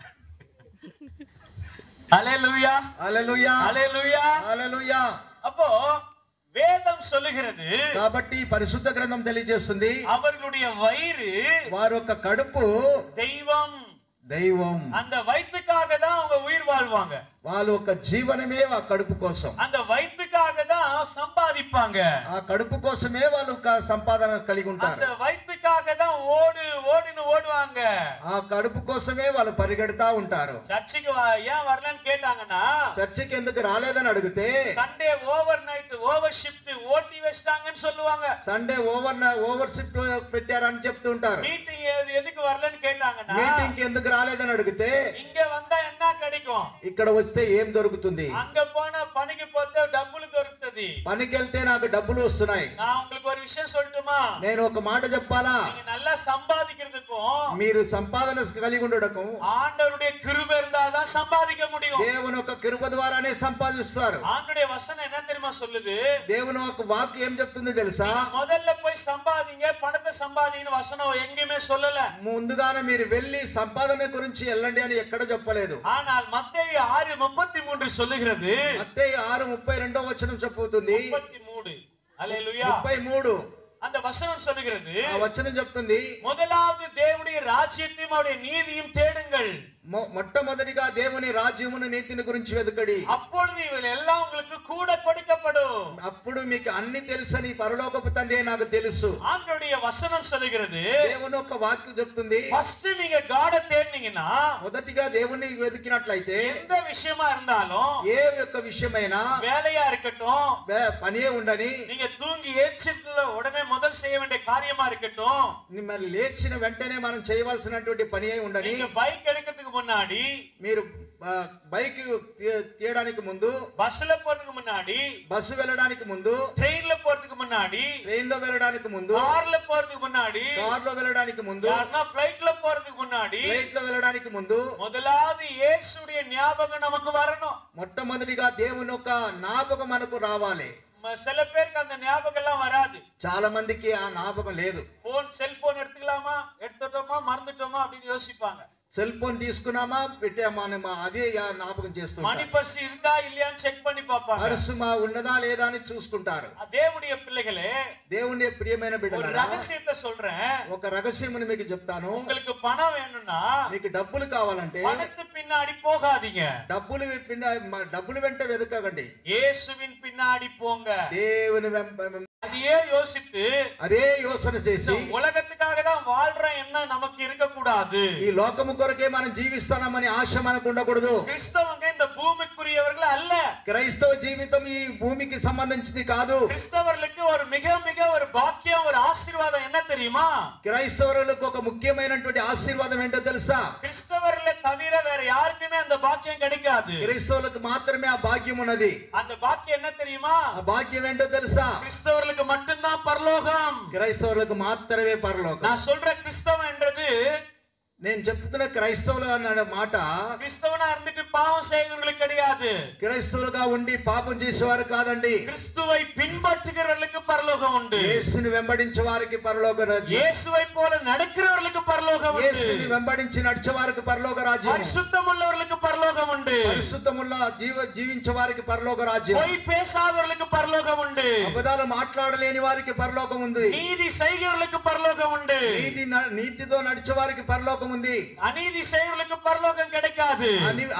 ஹல்லேலூயா ஹல்லேலூயா ஹல்லேலூயா ஹல்லேலூயா. அப்போ వేదం சொல்லுகிறது, కాబట్టి పరిశుద్ధ గ్రంథం తెలియజేస్తుంది, அவர்களுடைய வயிறு వారి యొక్క కడుపు దైవం. அந்த வயிற்றுக்காக தான் அவங்க உயிர் வாழ்வாங்க. వాళ్ళ యొక్క జీవనమే ఆ కడుపు కోసం. அந்த வயிற்றுக்காக தான் సంపాదిப்பாங்க. ఆ కడుపు కోసమే వాళ్ళు సంపాదన కలిగి ఉంటారు. அந்த வயிற்றுக்காக தான் ஓடுவாங்க. ఆ కడుపు కోసమే వాళ్ళు పరిగెడతా ఉంటారు. చర్చికి ஏன் வரலன்னு கேட்டாங்கன்னா, చర్చికి ఎందుకు రాలేదని అడిగితే Sunday overnight over shift OT వేస్తాங்கன்னு சொல்லுவாங்க. సండే ఓవర్ షిఫ్ట్ పెట్టారని చెప్తూ ఉంటారు. మీటింగ్ ఎందుకు வரலன்னு கேட்டாங்கன்னா, మీటింగ్ కి ఎందుకు రాలేదని అడిగితే, ఇంగే வந்தா என்ன கிடைக்கும்? ఇక్కడ వస్తే ఏం దొరుకుతుంది? அங்க போனா பணிக்கு போతే డబ్బులు దొరుకుతది. పనికి వెళ్తే నాకు డబ్బులు వస్తున్నాయి. நான் உங்களுக்கு ஒரு விஷயம் சொல்லட்டுமா? నేను ఒక మాట చెప్పాలా? நீங்க நல்லா சம்பாதிக்கிறதுக்கும் మీరు సంపాదన కలిగి ఉండడకు ஆண்டவருடைய கிருபை இருந்தாதான் சம்பாதிக்க முடியும். దేవుని యొక్క కృప ద్వారానే సంపాదిస్తారు. ஆண்டவருடைய வசனம் என்ன தெரியுமா சொல்லுது? దేవుని యొక్క వాక్యం ఏం చెప్తుంది తెలుసా? முதல்ல போய் சம்பாதிங்க, பணத்தை சம்பாதிங்கன்னு வசனம் எங்கேயுமே சொல்லல. ముందుగానే మీరు వెళ్ళి సంపాదన గురించి వెళ్ళండి అని ఎక్కడ చెప్పలేదు. ஆனால் மத்தேயு 6:33 சொல்லுகிறது. మత్తయి 6:32 వచనం చెప్పుతుంది. 33. హల్లెలూయా. 33 அந்த வசனம் சொல்லுகிறது. ఆ వచనం చెప్తుంది, முதலாவது தேவனுடைய ராஜ்யத்தையும் அவருடைய நீதியும் தேடுங்கள். మొట్టమొదటిగా దేవుని రాజ్యమును నీతిని గురించి వెతకడి. அப்பொழுது இவைகள் எல்லாம் உங்களுக்கு கூட கொடுக்கப்படும். అప్పుడు మీకు అన్ని తెలుసని పరలోకపు తండ్రి నాకు తెలుసు. ஆண்டவருடைய వசனம் சொல்லுகிறது. దేవుని యొక్క వాక్యం చెప్తుంది, ఫస్ట్ நீங்க గాడ్ தேடினீங்கன்னா, మొదటిగా దేవుని వెతికినట్లయితే எந்த விஷயமா இருந்தாலும், ఏ యొక్క విషయమైనా வேலையா இருக்கட்டும், పనియే ఉండని, நீங்க தூங்கி ஏச்சிட்டுல உடனே முதல் செய்ய வேண்டிய காரியமா இருக்கட்டும், మిమ్మల్ని లేచిన వెంటనే మనం చేయవలసినటువంటి పని అయి ఉండని, நீங்க பைக் எடுக்கிறதுக்கு முன்னாடி, మీరు బైక్ తీయడానికి ముందు, బస్సులో పోறதுக்கு முன்னாடி, బస్సు వెళ్ళడానికి ముందు, ట్రైన్లో పోறதுக்கு முன்னாடி, ట్రైన్ లో వెళ్ళడానికి ముందు, కార్లో పోறதுக்கு முன்னாடி, కార్ లో వెళ్ళడానికి ముందు, யாருன்னா ఫ్ளைட்ல போறதுக்கு முன்னாடி, ఫ్లైట్ లో వెళ్ళడానికి ముందు முதலாவது இயேசுடைய ஞாபகம் நமக்கு வரணும். మొట్టమొదటిగా దేవుని యొక్క జ్ఞాపకం మనకు రావాలి. சில பேருக்கு அந்த ஞாபகம் எல்லாம் வராது. చాలా మందికి ఆ జ్ఞాపకం లేదు. செல்போன் எடுத்துக்கலாமா, எடுத்துட்டோமா, மறந்துட்டோமா அப்படின்னு யோசிப்பாங்க. సెల్ ఫోన్ తీసుకున్నామా పెట్టామా అదే జ్ఞాపకం చేస్తుంటారు. మనీ పర్స్ இருக்கா இல்லையான்னு చెక్ பண்ணி పాపాங்க. పర్సు ఉన్నదా లేదా అని చూసుకుంటారు. దేవుடைய பிள்ளைகளே, దేవుని ప్రియమైన బిడ్డలారా, ஒரு రహస్యத்தை சொல்றேன். ఒక రహస్యమును మీకు చెప్తాను. உங்களுக்கு பணம் வேணும்னா, మీకు డబ్బులు కావాలంటే பணத்து பின்னாடி போகாதீங்க. డబ్బులు వెంట వెతకకండి. இயேசுவின் பின்னாடி போங்க. దేవుని அதையே யோசித்து, అదే యోచన చేసి, உலகத்துக்காக தான் வாழ்றேன் என்ன நமக்கு இருக்க கூடாது. ఈ లోకము కొరకే మనం జీవిస్తామని ఆశ మనకు ఉండకూడదు. கிறிஸ்தவங்க இந்த பூமிக்குரியவர்கள் அல்ல. క్రైస్తవ జీవితం ఈ భూమికి సంబంధించింది కాదు. கிறிஸ்தவர்களுக்கு ஒரு மிக மிக ஒரு பாக்கியம், ஒரு ஆசீர்வாదம் என்ன தெரியுமா? క్రైస్తవులకు ఒక ముఖ్యమైనటువంటి ఆశీర్వాదం ఏంటో తెలుసా? கிறிஸ்தவர்களை தவிர வேற யாருக்குமே அந்த பாக்கியம் கிடைக்காது. క్రైస్తవులకు మాత్రమే ఆ భాగ్యం ఉన్నది. அந்த பாக்கியம் என்ன தெரியுமா? ఆ భాగ్యం ఏంటో తెలుసా? கிறிஸ்தவர்களுக்கு மட்டும்தான் பரலோகம். క్రైస్తవులకు మాత్రమే పరలోకం. நான் சொல்ற கிறிஸ்தவம் என்றது, నేను చెప్తున్న క్రైస్తవులు అన్న మాట கிறிஸ்தவனா இருந்துட்டு பாவம் செய்கிறவங்களுக்கு கிடையாது. క్రైస్తవులుగా ఉండి పాపం చేసేవారు కాదండి. கிறிஸ்துவை பின்பற்றுகிறவர்களுக்கு பரலோகம் உண்டு. యేసుని వెంబడించే వారికి పరలోక రాజ్యం. இயேசுவை போல நடக்கிறவர்களுக்கு பரலோகம் உண்டு. యేసుని వెంబడించి నడిచే వారికి పరలోక రాజ్యం. பரிசுத்தமுள்ளவர்களுக்கு பரலோகம் உண்டு. పరిశుద్ధముள்ள జీవించే వారికి పరలోక రాజ్యం. பொய் பேசாதவர்களுக்கு பரலோகம் உண்டு. అబద్ధాలు మాట్లాడలేని వారికి పరలోకం ఉంది. நீதி செய்கிறவர்களுக்கு பரலோகம் உண்டு. నీతితో నడిచే వారికి పరలోకం ఉంది. அநீதி செய்கிறவர்களுக்கு பரலோகம் கிடைக்காது.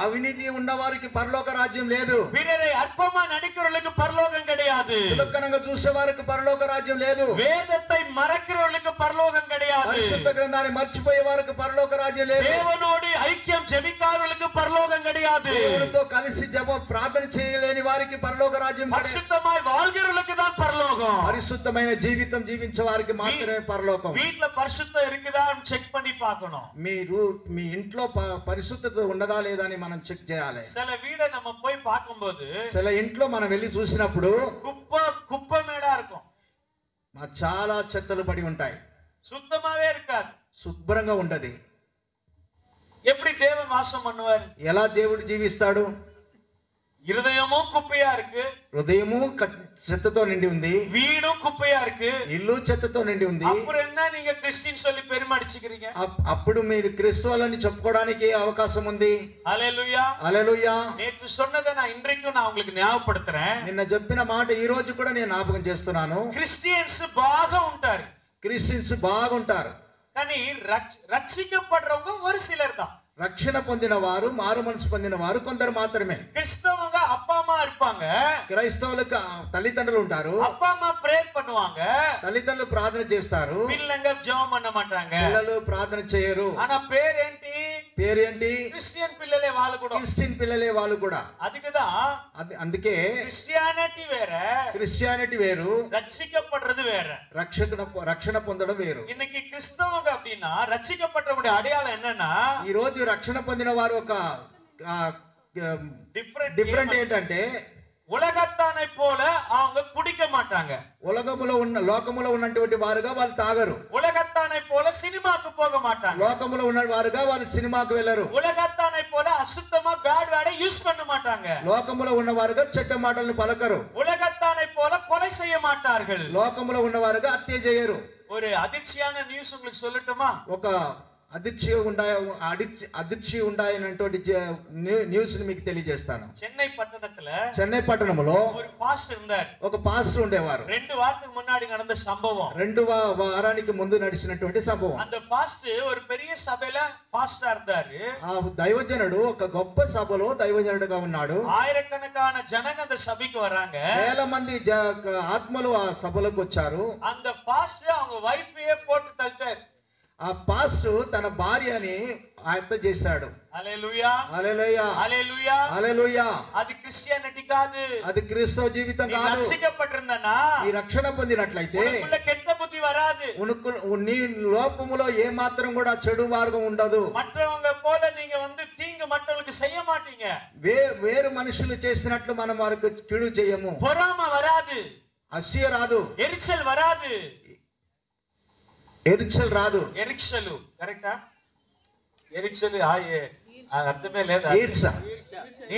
అవినీతి ఉన్న వారికి పరలోక రాజ్యం లేదు. பிறரை அற்பமா நடிக்கிறவர்களுக்கு பரலோகம் கிடையாது. చులకనగా చూసే వారికి పరలోక రాజ్యం లేదు. வேதத்தை மறக்கிறவர்களுக்கு பரலோகம் கிடையாது. పరిశుద్ధ గ్రంథాన్ని మర్చిపోయే వారికి పరలోక రాజ్యం లేదు. தேவனோடு ஐக்கியம் ஜெபிக்காதவர்களுக்கு பரலோகம் கிடையாது. దేవునితో కలిసి ప్రార్థన చేయలేని వారికి పరలోక రాజ్యం. பரிசுத்தமாய் வாழ்கிறவர்களுக்கு தான் பரலோகம். పరిశుద్ధమైన జీవితం జీవించే వారికి మాత్రమే పరలోకం. வீட்ல பரிசுத்தம் இருக்குதா చెక్ பண்ணி பார்க்கணும். మీ ఇంట్లో పరిశుద్ధత ఉన్నదా లేదా అని మనం చెక్ చేయాలి. சில வீட நம்ம போய் பார்க்கும்போது, சில ఇంట్లో మనం వెళ్ళి చూసినప్పుడు குப்பமேடா இருக்கும். చాలా చెత్తలు పడి ఉంటాయి. சுத்தமாவே இருக்காது. శుభ్రంగా ఉండదు. எப்படி தேவன் வாசம் பண்ணுவார்? ఎలా దేవుడు జీవిస్తాడు? இருதயமும் குப்பையா இருக்கு, హృదయము చెత్తతో నిండి ఉంది, வீடும் குப்பையா இருக்கு, ఇల్లు చెత్తతో నిండి ఉంది. அப்புறம் என்ன நீங்க கிறிஸ்டியன் சொல்லி பெருமை அடிச்சுக்கிறீங்க? అప్పుడు మీరు క్రిస్తువులని చెప్పుకోవడానికి అవకాశం ఉంది. హల్లెలూయా, హల్లెలూయా. நேற்று சொன்னதை நான் இன்றைக்கும் நான் உங்களுக்கு ஞாபகப்படுத்துறேன். నిన్న చెప్పిన మాట ఈ రోజు కూడా నేను జ్ఞాపకం చేస్తున్నాను. கிறிஸ்டியన్స్ బాగా ఉంటారు, క్రిస్టియన్స్ బాగుంటారు, కానీ రక్షించబడ్డவங்க ஒரு சிலர் தான். రక్షణ పొందిన వారు, మారు మనసు పొందిన వారు కొందరు మాత్రమే. கிறிஸ்தவங்க அப்பா அம்மா இருப்பாங்க, క్రైస్తవులకు తల్లిదండ్రులు ఉంటారు, அப்பா అమ్மா ప్రేయర్ பண்ணுவாங்க, తల్లిదండ్రులు ప్రార్థన చేస్తారు, పిల్లங்க జపం பண்ண மாட்டாங்க, పిల్లలు ప్రార్థన చేయరు. ஆனா பேరేంటి? పేరేంటి? క్రిస్టియన్ పిల్లలే వాళ్ళు కూడా. క్రిస్టియన్ పిల్లలే వాళ్ళు కూడా. అందుకే క్రిస్టియానిటీ వేற, క్రిస్టియానిటీ వేరు, రక్షించబడ్డది వేற, రక్షణ పొందడం వేరు. இன்னைக்கு கிறிஸ்தவங்க அப்படின்னா ரட்சிக்கப்பட்டவங்களுடைய அடையாளம் என்னன்னா, ఈ రోజు రక్షణ పొందిన వారు ఒక డిఫరెంట్ ఏంటంటే ఉలగత్తానై పోల அவங்க குடிக்க மாட்டாங்க. లోకములో ఉన్నటువంటి వారుగా వాళ్ళు తాగరు. ఉలగత్తానై పోల సినిమాకు పోగ మాட்டாங்க. లోకములో ఉన్న వారుగా వాళ్ళు సినిమాకు వెళ్ళరు. ఉలగత్తానై పోల అசுத்தமா பேட் வேர்டை யூஸ் பண்ண மாட்டாங்க. లోకములో ఉన్న వారుగా చెడ్డ మాటలను పలకరు. ఉలగత్తానై పోల కొலை செய்ய மாட்டார்கள். లోకములో ఉన్న వారుగా హత్య చేయరు. ஒரு அதிர்ச்சியான நியூஸ் உங்களுக்கு சொல்லட்டுமா? ఒక అదిర్చి ఉండాయనటువంటి న్యూస్ ని మీకు తెలియజేస్తాను. చెన్నై పట్టణంలో ఒక పాస్టర్ ఉండేవారు. 2 వారాలకు முன்னாடி நடந்த సంభవం. 2 వారానికి ముందు నడిచినటువంటి సంభవం. அந்த பாஸ்டர் ஒரு பெரிய సభలో పాస్టర్ இருந்தாரு. ఆ దైవజనుడు ఒక గొప్ప సభలో దైవజనుడుగా ఉన్నాడు. ఆయిరకణకాన జనం அந்த సభకి వరాங்க. వేల మంది ఆత్మలు ఆ సభలోకి వచ్చారు. அந்த பாஸ்டர் அவங்க వైఫ్యే పోட்டு తల్తారు. ఆ పాస్టర్ తన భార్యని హత్య చేశాడు. హల్లెలూయా హల్లెలూయా హల్లెలూయా హల్లెలూయా. అది క్రిస్టియానిటీ కాదు, అది క్రీస్తు జీవితం కాదు. రక్షించబడినన్నా ఈ రక్షణ పొందినట్లయితే కెట్ట బుద్ధి వరాదు. నీ లోపములో ఏ మాత్రం కూడా చెడు మార్గం ఉండదు. మற்றவங்க போல நீங்க வந்து தீங்கு மற்றவங்களுக்கு செய்ய மாட்டீங்க. వేరు మనుషులు చేసినట్లు మనం వారికి చెడు చేయము. పొరామ వరాదు, అసూయ రాదు, ఎరిచల్ వరాదు. ఎరిచల్ రాదు. ఎరిక్షలు కరెక్టా? ఎరిక్షలు అర్థమే లేదా?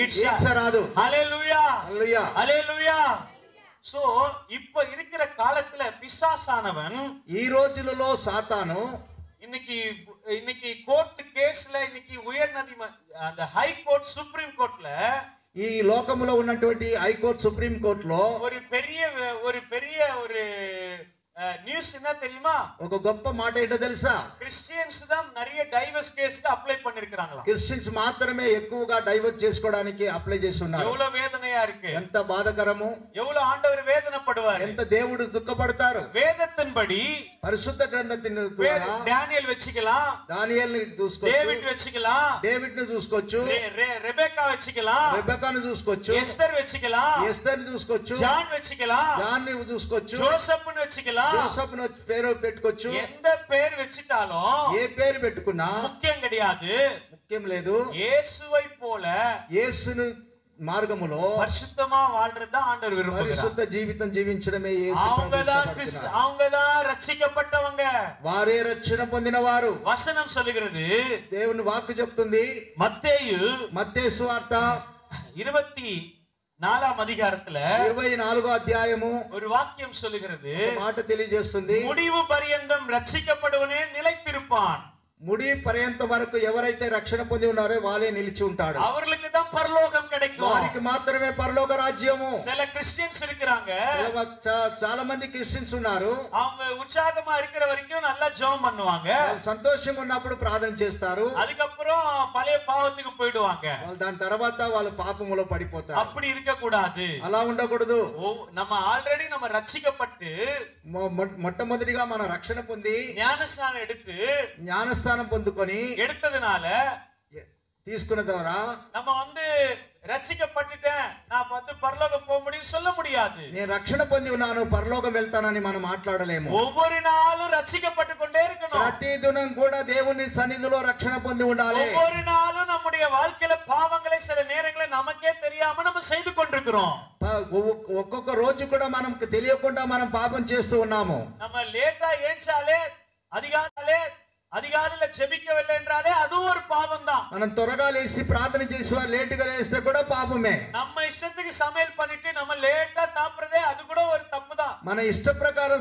ఈర్ష రాదు. హల్లెలూయా హల్లెలూయా హల్లెలూయా. సో இப்ப இருக்கிற காலத்துல பிசாசானவன், ఈ రోజులలో సాతాను இன்னைக்கு கோர்ட் கேஸ்ல இன்னைக்கு ఉయర్నది அந்த హై కోర్ట్ సుప్రీం కోర్టుல ఈ లోకములో ఉన్నటువంటి హైకోర్టు సుప్రీం కోర్టులో ஒரு பெரிய நியூஸ் என்ன தெரியுமா? ఒక గొప్ప మాట ఏంటో తెలుసా? క్రిస్టియన్స్ தான் நிறைய டைவர்ஸ் கேஸ்க்கு అప్లై பண்ணிருக்காங்களா. క్రిస్టియన్స్ మాత్రమే ఎక్కువగా డైవర్స్ చేసుకోవడానికి అప్లై చేస్తున్నారు. எவ்வளவு வேதனையா இருக்கு, ఎంత బాధకరము, எவ்வளவு ఆండவர் వేదనப்படுவாరు, ఎంత దేవుడు దుఃఖపడతారు. வேதத்தின்படி పరిశుద్ధ గ్రంథத்தின் ద్వారా డానియేల్ వెచ్చుக்கலாம், దానియేల్ని చూసుకోవచ్చు, డేవిడ్ వెచ్చుக்கலாம், డేవిడ్ని చూసుకోవచ్చు, రెబెకా వెచ్చుக்கலாம், రెబెకాను చూసుకోవచ్చు, ఎస్తర్ వెచ్చుக்கலாம், ఎస్తర్ని చూసుకోవచ్చు, జాన్ వెచ్చుக்கலாம், జాన్ని చూసుకోవచ్చు, జోసెఫ్ను వెచ్చుக்கலாம், జోసెఫ్ను పేరు పెట్టుకోవచ్చు. ఎంత పేరు వెచ్చిటాலும், ఏ పేరు పెట్టుకున్నా ముఖ్యం கிடையாது, ముఖ్యం లేదు. యేసువై పోల యేసును మార్గములో పరిశుద్ధமா வாழ்றது தான் ஆண்டவர் விரும்புகிறார். పరిశుద్ధ జీవితం జీవించడమే యేసు அவங்கதான் రక్షించబడ్డவங்க, వారే రక్షణ పొందినవారు. వచనం சொல்லுகிறது, దేవుని వాక్కు చెప్తుంది. మత్తయి సువార్త 24వ அதிகாரத்துல 24వ అధ్యాయము ஒரு వాక్యం சொல்லுகிறது, మాట తెలియజేస్తుంది. முடிவு பரியந்தம் ரட்சிக்கப்படுவனே நிலைத்திருப்பான். ముడి పర్యంత వరకు ఎవరైతే రక్షణ పొంది ఉన్నారో వాళ్ళే నిలిచి ఉంటాడు. அவர்களுக்கு தான் பரலோகம் கிடைக்கும், వారికి మాత్రమే పరలోక రాజ్యము. சில క్రిస్టియన్స్ இருக்கிறாங்க, చాలా మంది క్రిస్టియన్స్ ఉన్నారు. அவங்க உற்சாகமா இருக்கிற வரைக்கும் நல்லா ஜெபம் பண்ணுவாங்க, సంతోషంగా ఉన్నప్పుడు ప్రార్థన చేస్తారు, அதுக்கப்புறம் பழைய பாவத்துக்கு போయిடுவாங்க, దాని తర్వాత వాళ్ళు పాపములో పడిపోతారు. அப்படி இருக்க கூடாது, అలా ఉండకూడదు. நம்ம ఆల్రెడీ நம்ம రక్షించబట్టి మొట్టమొదటిగా మన రక్షణ పొంది ஞானஸ்நானம் எடுத்து జ్ఞానస్నానం పొందుకొని எடுத்ததுனால తీసుకున్న ద్వారా நம்ம வந்து రక్షించబట్టిటேன் நான் வந்து పరలోకం போக முடியும் சொல்ல முடியாது. నేను రక్షణ పొంది ఉన్నాను పరలోకం వెళ్తానని మనం మాట్లాడలేము. ఒవ్వొరు నాలు రక్షించబట్టుకొండే இருக்கணும். ప్రతిదినం కూడా దేవుని సన్నిధిలో రక్షణ పొంది ఉండాలి. ఒవ్వొరు నాలు நம்முடைய வாழ்க்கையில பாவங்களை சில நேரங்களில் நமக்கே தெரியாம நம்ம செய்து கொண்டிருக்கிறோம். ఒక్కొక్క రోజు కూడా మనకు తెలియకుండా మనం పాపం చేస్తూ ఉన్నాము. நம்ம லேட்டா ஏஞ்சாலே அதிகாலையில ஜெபிக்கவில்லை என்றாலே அது ஒரு பாவம் தான். మనం త్వరగా లేచి ప్రార్థన చేసి లేటుగా లేస్తే కూడా పాపమే. நம்ம ఇష్టத்துக்கு சமையல் பண்ணிட்டு நம்ம லேட்டா சாப்பிடுறதே அது కూడా ஒரு తప్పు தான். మన ఇష్ట ప్రకారం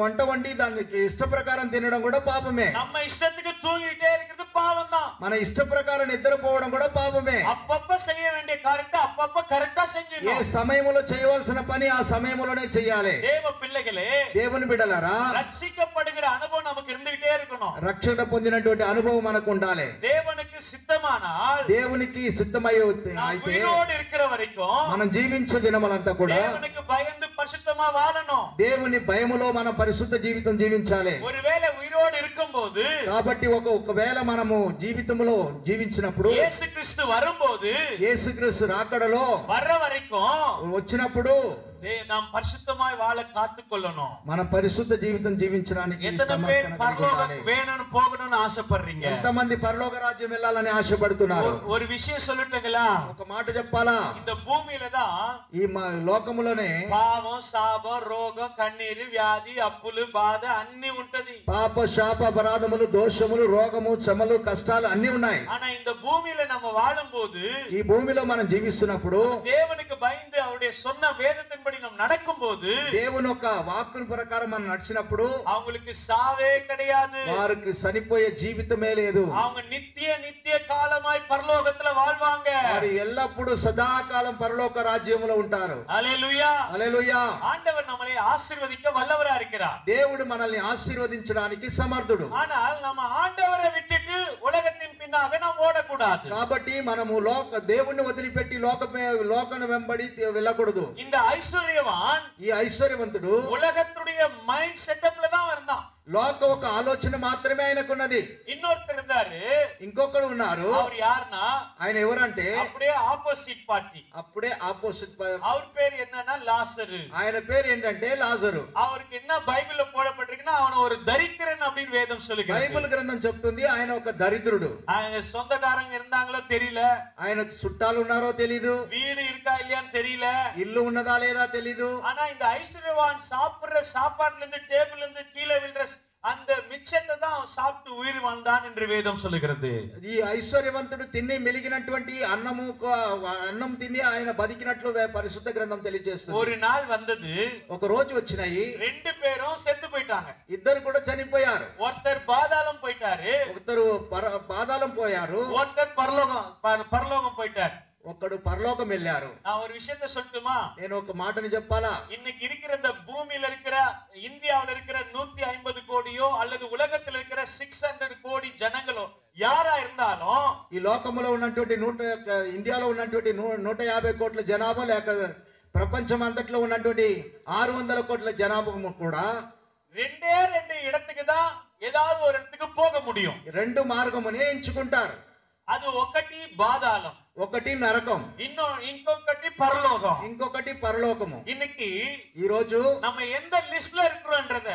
వంట వండి దానికి ఇష్ట ప్రకారం తినడం కూడా పాపమే. நம்ம ఇష్టத்துக்கு தூங்கிட்டே இருக்கிறது பாவம் தான். మన ఇష్ట ప్రకారం నిద్రపోవడం కూడా పాపమే. అప్పప్ప செய்ய வேண்டிய காரியத்தை అప్పప్ప కరెక్టా செஞ்சிடணும். ఏ సమయంలో చేయవలసిన పని ఆ సమయంలోనే చేయాలి. దేవ పిల్లలే, దేవుని బిడ్డలారా, రక్షించబడిన అనుభవం நமக்கு இருந்துட்டே இருக்கணும். రక్షణ పొందినటువంటి అనుభవం మనకు ఉండాలి. దేవునికి సిద్ధమానాల్, దేవునికి సిద్ధమై అయితే ఉయిరోడు இருக்கிற వరకు మనం జీవించే దినములంతా కూడా దేవునికి భయందు పరిశుద్ధమా వాழணும். దేవుని భయములో మన పరిశుద్ధ జీవితం జీవించాలి. ఒరువేళ ఉయిరోడు இருக்கும்போது, కాబట్టి ఒకవేళ మనము జీవితంలో జీవించినప్పుడు యేసుక్రీస్తు வரும்போது, యేసుక్రీస్తు రాకడలో వర వరకు వచ్చినప్పుడు நாம் பரிசுத்தமாய் வாழ காத்துக்கொள்ளணும். మన పరిశుద్ధ జీవితం జీవించడానికి எத்தனை பேர் பரலோகம் வேணும்னு போகணும்னு ஆசைப்படுறீங்க? ఎంతమంది పరలోక రాజ్యం వెళ్ళాలని ఆశపడుతున్నారు? ஒரு விஷயம் சொல்லட்டுங்களா? ఒక మాట చెప్పాలా? இந்த பூமியில தான் ఈ లోకములోనే పాపం, శాపం, రోగం, కన్నీరు, వ్యాధి, అప్పులు, బాధ అన్ని ఉంటది. పాప, శాప, అపరాధములు, దోషములు, రోగము, శ్రమలు, కష్టాలు అన్ని ఉన్నాయి. ஆனா இந்த பூமியில நம்ம வாழும்போது, ఈ భూమిలో మనం జీవిస్తున్నప్పుడు దేవునికి பயந்து அவருடைய சொன்ன வேதத்தின்படி நாம் நடக்கும்போது, దేవుని యొక్క వాక్కుని ప్రకారం మనం నడిచినప్పుడు அவங்களுக்கு సావే கிடையாது. వారికి చనిపోయే జీవితమే లేదు. அவங்க நித்திய காலமாய் பரலோகத்துல வாழ்வாங்க. వారు ఎల్లప్పుడూ సదాకాలం పరలోక రాజ్యములో ఉంటారు. హల్లెలూయా, హల్లెలూయా. ఆండவர் நம்மை ఆశీర్వదిக்க వల్లவரா இருக்கிறார். దేవుడు మనల్ని ఆశీర్వదించడానికి సమర్థుడు. ஆனால் நம்ம ఆండவரை విட்டுட்டு ఉலகத்தின் பின்னாக நாம் ஓடக்கூடாது. కాబట్టి మనము దేవుణ్ణి వదిలిపెట్టి లోకను వెంబడి వెళ్ళకూడదు. இந்த ஐஸ்வர்யவான், ఈ ఐశ్వర్యవంతుడు உலகத்துடைய மைண்ட் செட்டப்ல தான் இருந்தான். లోక ఒక ఆలోచన మాత్రమే ఆయనకున్నది. இன்னொருத்தர் இருந்தாரு, ఇంకొకడు ఉన్నారు. அவர் யாருன்னா, ఆయన ఎవరంటే அப்படியே ஆப்போசிட் பார்ட்டி. అప్పుడే ఆపోజిట్. அவர் பேர் என்னன்னா லாசரு. ఆయన పేరు ఏంటంటే లాజరు. அவருக்கு என்ன బైబిల్లో போடப்பட்டிருக்குன்னா, அவன ஒரு தரித்திரன் அப்படின்னு வேதம் சொல்லுகிறது. బైబిల్ గ్రంథం చెప్తుంది ఆయన ఒక దరిద్రుడు. அவங்க சொந்தக்காரங்க இருந்தாங்களோ தெரியல, ఆయన చుట్టాలు ఉన్నారో తెలీదు, வீடு இருக்கா இல்லையான்னு தெரியல, ఇల్లు ఉన్నదా లేదా తెలీదు. ஆனா இந்த ஐஸ்வர்யவான் சாப்பிடுற சாப்பாட்டுல இருந்து டேபிள்ல இருந்து கீழே விழுற அந்த மிச்சத்தை தான் சாப்பிட்டு உயிர் வாழ்ந்தான் என்று வேதம் சொல்லுகிறது. ఈ ఐశ్వర్యవంతుడు తిని మెలిగినటువంటి అన్నం తిని ఆయన బతికినట్లు పరిశుద్ధ గ్రంథం తెలియజేస్తుంది. ஒரு நாள் வந்தது, ఒక రోజు వచ్చినాయి, ரெண்டு பேரும் செத்து போயிட்டாங்க. ఇద్దరు కూడా చనిపోయారు. ஒருத்தர் பாதாளம் போயிட்டாரு, ఒకరు పాతాళం పోయారు, ஒருத்தர் பரலோகம் போயிட்டாரு. ఒకడు పరలోకం వెళ్ళారు. நான் ஒரு விஷயத்தை சொல்லட்டுமா? నేను ఒక మాటని చెప్పాలా? இன்னைக்கு இருக்கிற இந்த பூமியில இருக்கிற, இந்தியாவில் இருக்கிற 150 கோடியோ அல்லது உலகத்தில் இருக்கிற 600 கோடி ஜனங்களோ யாரா இருந்தாலும், ఈ లోకంలో ఉన్నటువంటి ఇండియాలో ఉన్నటువంటి 150 కోట్ల జనాభా లేక ప్రపంచం అంతట్లో ఉన్నటువంటి 600 కోట్ల జనాభా కూడా ரெண்டு இடத்துக்கு தான் ஏதாவது ஒரு இடத்துக்கு போக முடியும். రెండు మార్గమునే ఎంచుకుంటారు. అది ఒకటి బాధాళం, ఒకటి నరకం, ఇంకొకటి పరలోకం, ఇంకొకటి పరలోకము. இன்னைக்கு ఈ రోజు நம்ம எந்த லிஸ்ட்ல இருக்கிறோம்ன்றத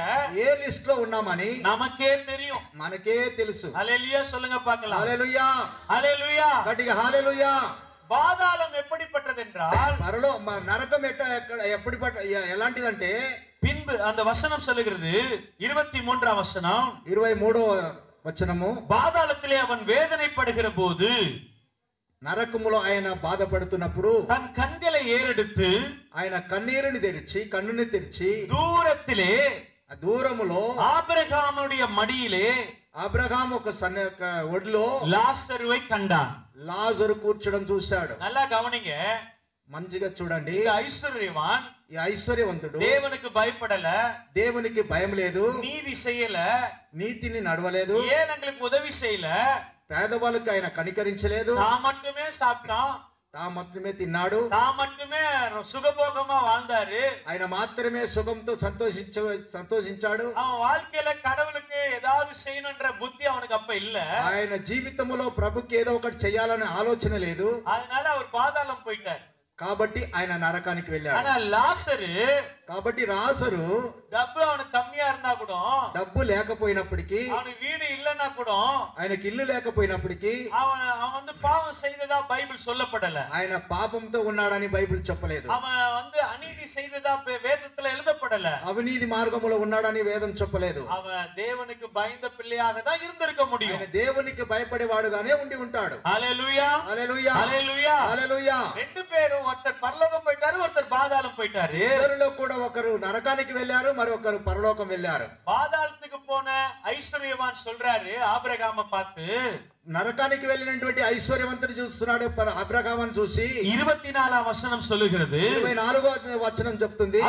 ఏ లిస్ట్ లో ఉన్నామని நமக்கே தெரியும். మనకే తెలుసు. ஹல்லேலூயா சொல்லுங்க பார்க்கலாம். హల్లెలూయా, ஹல்லேலூயா. గట్టిగా హల్లెలూయా. பாதாளம் எப்படிப்பட்டது என்றால், నరకం ఎలాంటిదంటే, பின்பு அந்த வசனம் சொல்லுகிறது, 23ஆம் வசனம், 23వ వచనము, பாதாளத்திலே அவன் வேதனைப்படுகிற போது, నరకములో ఆయన బాధపడుతున్నప్పుడు தன் கண்களை ஏறெடுத்து, ఆయన కన్నుని తెరిచి దూరములో ஆபிரகாமுடைய மடியிலே అబ్రహాము ఒక ఒడిలో లాజరుவை கண்டான். లాజరు కూర్చోడం చూశాడు. நல்லா கவனிங்க, మంచిగా చూడండి. ஐஸ்வர்யவான், ఈ ఐశ్వర్యవంతుడు దేవునికి భయపడல, దేవునికి భయం లేదు, நீதி செய்யல, నీతిని నడవలేదు, ஏழைங்களுக்கு உதவி செய்யல, పేదవాళ్ళకి ఆయన కనికరించలేదు, தான் மட்டுமே சாப்பிட்டான், తా మాత్రమే తిన్నాడు, தான் மட்டுமே சுகபோகமா வாழ்ந்தாரு, ఆయన మాత్రమే సుఖంతో సంతోషించాడు. அவன் வாழ்க்கையில கடவுளுக்கு ஏதாவது செய்யணும்ன்ற புத்தி அவனுக்கு அப்ப இல்ல. ఆయన జీవితంలో ప్రభుకి ఏదో ఒకటి చేయాలనే ఆలోచన లేదు. அதனால அவர் பாதாளம் போயிட்டார். కాబట్టి ఆయన నరకానికి వెళ్ళాడు. ஆனா லாசரு, కాబట్టి రాజరు డబ్బు அவனுக்கு కమ్మియా இருந்தா கூட, డబ్బు లేకపోయినప్పటికీ, அவனுக்கு வீடு இல்லன்னா கூட, ఆయనకి ఇల్లు లేకపోయినప్పటికీ, அவன் வந்து பாவம் செய்ததா பைபிள் சொல்லப்படல. ఆయన పాపంతో ఉన్నాడని బైబిల్ చెప్పలేదు. அவன் வந்து அநீதி செய்ததா வேதத்துல எழுதப்படல. అవినీతి మార్గములో ఉన్నాడని వేదం చెప్పలేదు. அவன் தேவனுக்கு பயந்த பிள்ளையாக தான் இருந்திருக்க முடியும். ఆయన దేవునికి భయపడేవాడుగానే ఉండి ఉంటాడు. హల్లెలూయా, హల్లెలూయా, హల్లెలూయా, హల్లెలూయా. ரெண்டு பேரும், ஒருத்தர் பரலோகம் போயிட்டாரு, ஒருத்தர் பாதாளம் போயிட்டாரு. ఇద్దరిలో కూడా ఒకరు నరకానికి వెళ్ళారు, మరొకరు పరలోకం వెళ్ళారు. பாதாளத்துக்கு போன ஐஸ்வர்யவான் சொல்றாரு ஆபிரகாமை பார்த்து, నరకానికి వెళ్ళినటువంటి ఐశ్వర్యవంతుడు చూస్తున్నాడు అబ్రహామును చూసి, 24ஆம் வசனம் சொல்லுகிறது, 24వ వచనం చెప్తుంది,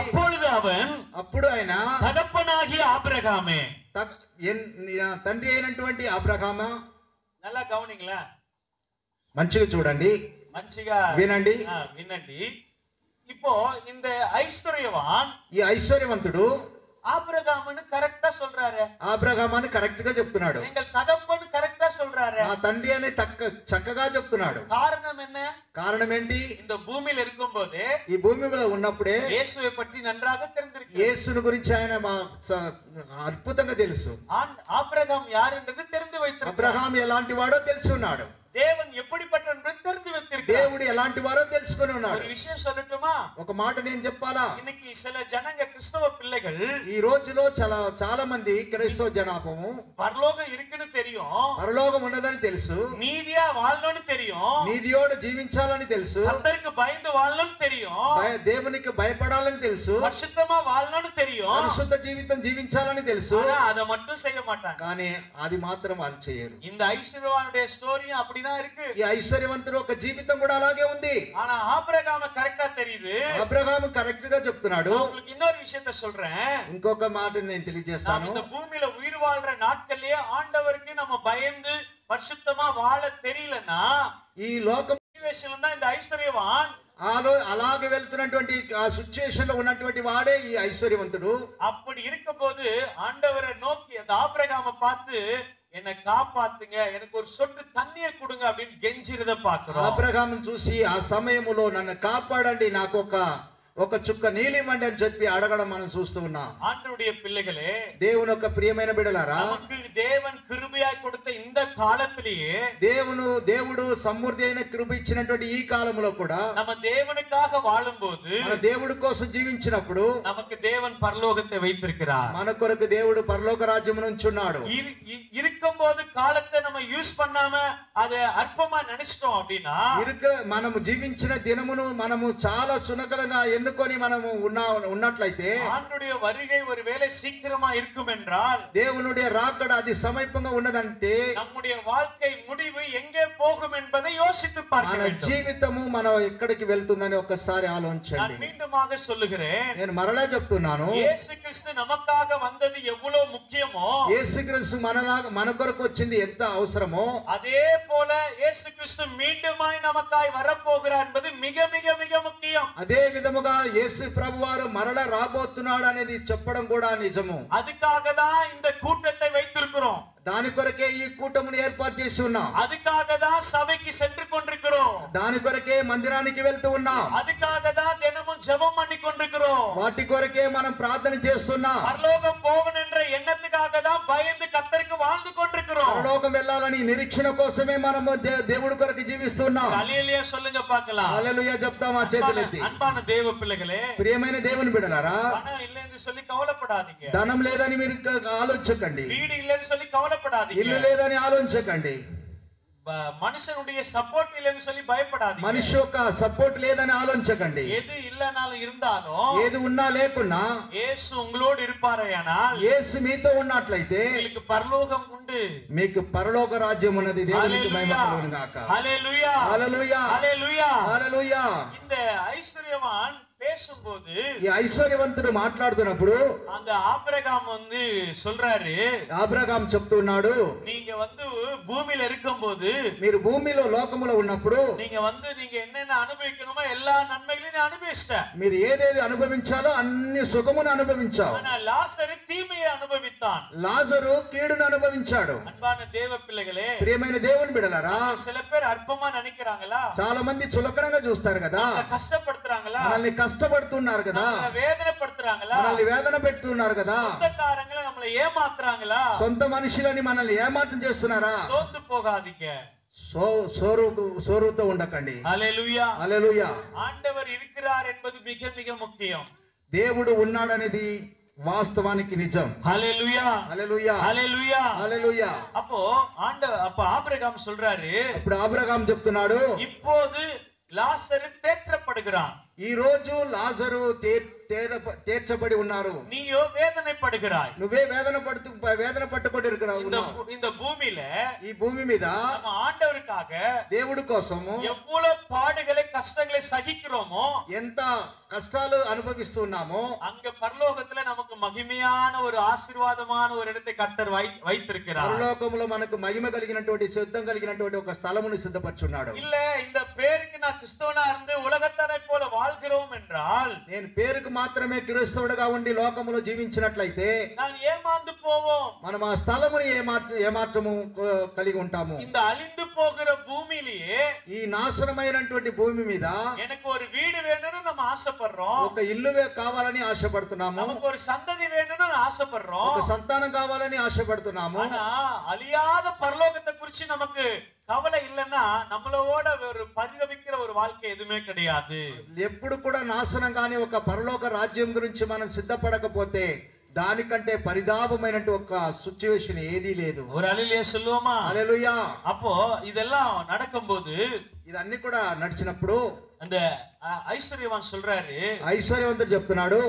అప్పుడు ఆయన தகப்பனாகிய ஆபிரகாமே, తండ్రి అయినటువంటి అబ్రహాము. நல்லா கவனிங்களா, మంచిగా చూడండి, మంచిగా వినండి. இப்போ இந்த ஐஸ்வர்யவான், ఈ ఐశ్వర్యవంతుడు ஆபிரகாம்னு கரெக்டா சொல்றாரு. ఆబ్రహాం అని కరెక్ట్ గా చెప్తున్నాడు. எங்கள் தகப்பன் கரெக்டா சொல்றாரு. ఆ తండ్రి అని చక్కగా చెప్తున్నాడు. காரணம் என்ன? కారణం ఏంటి? இந்த பூமியில் இருக்கும்போது ఈ భూమి మీద ఉన్నప్పుడే இயேசுவை பற்றி நன்றாக தெரிந்திருக்கு. యేసుని గురించి ఆయన అద్భుతంగా తెలుసు. ஆபிரகாம் யார் என்றது தெரிந்து வைத்திருக்கிறார். అబ్రహాం ఎలాంటి వాడో తెలిసి ఉన్నాడు. தேவன் எப்படிப்பட்டவர் என்று தெரிந்து வைத்திருக்கிறார். దేవుడు ఎలాంటి వారో తెలుసుకొని ఉన్నాడు. ஒரு விஷயம் சொல்லட்டுமா? ఒక మాట నేను చెప్పాలా? இன்னைக்கு சில ஜனங்க கிறிஸ்தவ பிள்ளைகள் ఈ రోజులో చాలా మంది క్రైస్తవ జనాభము பரலோகம் இருக்குன்னு தெரியும், పరలోకం ఉన్నదని తెలుసు, நீதியா வாழணும்னு தெரியும், నీతియోడు జీవించాలని తెలుసు, கர்த்தருக்கு பயந்து வாழணும்னு தெரியும், దేవునికి భయపడాలని తెలుసు, பரிசுத்தமா வாழணும்னு தெரியும், పరిశుద్ధ జీవితం జీవించాలని తెలుసు. ஆனா அதை மட்டும் செய்ய மாட்டாங்க. కానీ అది మాత్రం వాళ్ళు చేయరు. இந்த ஐஸ்வர்யவானுடைய ஸ்டோரியும் அப்படிதான் இருக்கு. ఈ ఐశ్వర్యవంతుడు ఒక జీవితం కూడా అలాగే ఉంది. ஆனா ஆபிரகாம் கரெக்ட்டா தெரியுது. అబ్రహాము కరెక్ట్ గా చెప్తున్నాడు. உங்களுக்கு இன்னொரு விஷயத்தை சொல்றேன். ఇంకొక మాట నేను తెలియజేస్తాను. இந்த பூமியில உயிர் வாழ்ற நாட்கள்லயே ஆண்டவருக்கு நம்ம பயந்து பரிசுத்தமா வாழ தெரியலன்னா ఈ లోకం தான் இந்த ஐஸ்வர்யவான் అలాగే వెళ్తున్నటువంటి ఆ సిచ్యుయేషన్ లో ఉన్నటువంటి వాడే ఈ ఐశ్వర్యవంతుడు. அப்படி இருக்கும்போது ஆண்டவரை நோக்கி அந்த ஆபிரகாமை பார்த்து என்னை காப்பாத்துங்க, எனக்கு ஒரு சொட்டு தண்ணியை கொடுங்க அப்படின்னு கெஞ்சிரத பாக்குறோம். అబ్రహాము చూసి ఆ సమయములో నన్ను కాపాడండి, నాకు ఒక చుక్క నీలివ్వండి అని చెప్పి అడగడం మనం చూస్తూ ఉన్నాం. ஆண்டவருடைய பிள்ளைகளே, దేవుని యొక్క ప్రియమైన బిడ్డలారా, நமக்கு தேவன் கிருபையாய் கொடுத்த இந்த காலத்திலேயே దేవుడు సమృద్ధి అయిన కృప ఇచ్చినటువంటి ఈ కాలంలో కూడా நம்ம தேவனுக்காக வாழும்போது, మన దేవుడి కోసం జీవించినప్పుడు நமக்கு தேவன் பரலோகத்தை வைத்திருக்கிறார். మన కొరకు దేవుడు పరలోక రాజ్యమును ఉంచున్నాడు. இருக்கும்போது காலத்தை நம்ம யூஸ் பண்ணாம அதை அற்பமா நினைச்சிட்டோம் அப்படின்னா, మనము జీవించిన దినమును మనము చాలా సునకలంగా ఎన్నుకొని మనము ఉన్నట్లయితే ஆண்டவருடைய வருகை ஒருவேளை சீக்கிரமா இருக்கும் என்றால், దేవునుடைய రాకడ అది సమీపంగా ఉన్నదంటే நம்முடைய வாழ்க்கை முடிவு எங்கே போகும் என்பதை யோசித்து பார்க்க మన வேண்டும். జీవితము మనం ఎక్కడికి వెళ్తుందని ఒక్కసారి ఆలోచించండి. நான் மீண்டுமாக சொல்லுகிறேன், నేను మరలా చెప్తున్నాను, இயேசு கிறிஸ்து நமக்காக வந்தது எவ்வளவு முக்கியமோ, యేసుక్రీస్తు మన కొరకు వచ్చింది ఎంత అవసరమో, அதே போல இயேசு கிறிஸ்து மீண்டுமாய் நமக்காய் வரப்போகிறார் என்பது மிக மிக மிக முக்கியம். అదే విధముగా యేసు ప్రభువారు మరల రాబోతున్నాడు అనేది చెప్పడం కూడా నిజము. அதுக்காக தான் இந்த கூட்டத்தை வைத்திருக்கிறோம். దాని కొరకే ఈ కూటమును ఏర్పాటు చేసి ఉన్నాం. அதுக்காக தான் சபைக்கு சென்று கொண்டிருக்கிறோம். దాని కొరకే మందిరానికి వెళ్తూ ఉన్నాం. அதுக்காக தான் தினமும் ஜெபம் பண்ணி கொண்டிருக்கிறோம். వాటి కొరకే మనం ప్రార్థన చేస్తున్నాం. பரலோகம் போகணும் என்ற எண்ணத்துக்காக தான் பயந்து கர்த்தருக்கு வாழ்ந்து கொண்டிருக்கிறோம். పరలోకం వెళ్ళాలని నిరీక్షణ కోసమే మనం దేవుడి కొరకు జీవిస్తున్నాం. హల్లెలూయా சொல்லுங்க பார்க்கலாம். హల్లెలూయా చెప్తామా చేతులెత్తి. అన్పాన దేవ పిల్లలే, ప్రియమైన దేవుని బిడ్డలారా, பணம் இல்லைன்னு சொல்லி கவலைப்படாதீங்க. ధనం లేదని మీరు ఆలోచించకండి. வீடு இல்லைன்னு சொல்லி கவலைப்படாதீங்க. ఇల్లు లేదని ఆలోచించకండి. மனுஷனுடைய சப்போர்ட் இல்லைன்னு சொல்லி பயப்படாதீங்க. మనిషి యొక్క సపోర్ట్ లేదని ఆలోచించకండి. எது இல்லனாலும் இருந்தாலும், ఏది ఉన్నా లేకున్నా యేసు உங்களோடு இருப்பாரேயானால், యేసు మీతో ఉన్నట్లయితే உங்களுக்கு பரலோகம் உண்டு. మీకు పరలోక రాజ్యం ఉన్నది. దేవునికి మహిమ కలుగును గాక. హల్లెలూయా హల్లెలూయా హల్లెలూయా హల్లెలూయా. இந்த ஐஸ்வர்யவான் பேசும்போது, ఈ ఐశ్వర్యవంతుడు మాట్లాడుతున్నప్పుడు அந்த ஆபிரகாம் சொல்றாரு, అబ్రహాం చెప్తున్నాడు, நீங்க பூமியில இருக்கும்போது, మీరు భూమిలో లోకములో ఉన్నప్పుడు நீங்க நீங்க என்னென்ன அனுபவிக்கணுமோ எல்லா நன்மைகளையும் அனுபவிச்சிட்ட. మీరు ఏదేది అనుభవించాలో అన్ని సుఖమును అనుభవించావు. ஆனா லாசரு தீமையை அனுபவித்தான். లాజరు కీడును అనుభవించాడు. அன்பான தேவ பிள்ளைகளே, ప్రియమైన దేవుని బిడ్డలారా, சில பேர் அற்பமா நினைக்கிறாங்களா? చాలా మంది చులకనగా చూస్తారు కదా, కష్టపడుతుறாங்களா, మనల్ని కష్టపడుతున్నారు కదా, వేదనపడుతుறாங்களா, మనల్ని వేదన పెడుతున్నారు కదా, சொந்தக்காரங்களை நம்மளை ஏமாத்துறாங்களா, సొంత మనుషులని మనల్ని ఏమాత్రం చేస్తున్నారా? சோர்ந்து போகாதீங்க. సోరుతో ఉండకండి. హల్లెలూయా హల్లెలూయా. ఆండவர் இருக்கிறார் என்பது மிக மிக முக்கியம். దేవుడు ఉన్నాడనేది వాస్తవానికి నిజం. హల్లెలూయా హల్లెలూయా హల్లెలూయా హల్లెలూయా. அப்போ ஆபிரகாம் சொல்றாரு, ఇప్పుడు అబ్రహాం చెప్తున్నాడు, இப்போது லாசரு தேற்றப்படுகிறான். ఈ రోజు లాజరు తీర్చబడి ఉన్నారు, நீயோ வேதனைப்படுகிறாய். నువ్వే వేదన పట్టుకొని இந்த பூமியில, ఈ భూమి మీద நம்ம ஆண்டவருக்காக దేవుడి కోసము எவ்வளவு பாடுகளை கஷ்டங்களை சகிக்கிறோமோ, ఎంత కష్టాలు అనుభవిస్తున్నామో, அங்க பரலோகத்துல நமக்கு மகிமையான ஒரு ஆசீர்வாதமான ஒரு இடத்தை கர்த்தர் வைத்திருக்கிறார். పరలోకములో మనకు మహిమ కలిగినటువంటి సిద్ధం కలిగినటువంటి ఒక స్థలమును సిద్ధపరచున్నాడు. இல்ல இந்த பேருக்கு நான் கிறிஸ்தவனா இருந்து உலகத்தாரை போல வாழ்கிறோம் என்றால், నేను పేరుకు మాత్రమే క్రైస్తవుడిగా ఉండి లోకములో జీవించినట్లయితే நான் ஏமாந்து போவோம். మనం ఆ స్థలముని ఏమాత్రము కలిగి ఉంటాము. இந்த அழிந்து போகிற பூமியிலேயே ఈ నాశనమైనటువంటి భూమి మీద எனக்கு ஒரு வீடு வேணும்னு நம்ம ஆசைப்படுறோம். ఒక ఇల్లు కావాలని ఆశపడుతున్నాము. நமக்கு ஒரு சந்ததி வேணும்னு ஆசைப்படுறோம். ఒక సంతానం కావాలని ఆశపడుతున్నాము. ஆனா அழியாத பரலோகத்தை குறித்து நமக்கு கவலை இல்லைன்னா நம்மளோட ஒரு பரிதவிக்கிற ஒரு வாழ்க்கை எதுவுமே கிடையாது. ఎప్పుడు కూడా నాశనం కాని ఒక పరలోక రాజ్యం గురించి మనం సిద్ధపడకపోతే దానికంటే పరిదాపమైనటువంటి ఒక సిచ్యువేషన్ ఏదీ లేదు. ஒரு அலிலே சொல்லுவோமா? హల్లెలూయా. அப்போ இதெல்லாம் நடக்கும்போது ఇదన్నీ కూడా నడిచినప్పుడు அந்த ஐஸ்வர்யவான் சொல்றாரு, ఐశ్వర్యవంతుడు చెప్తున్నాడు,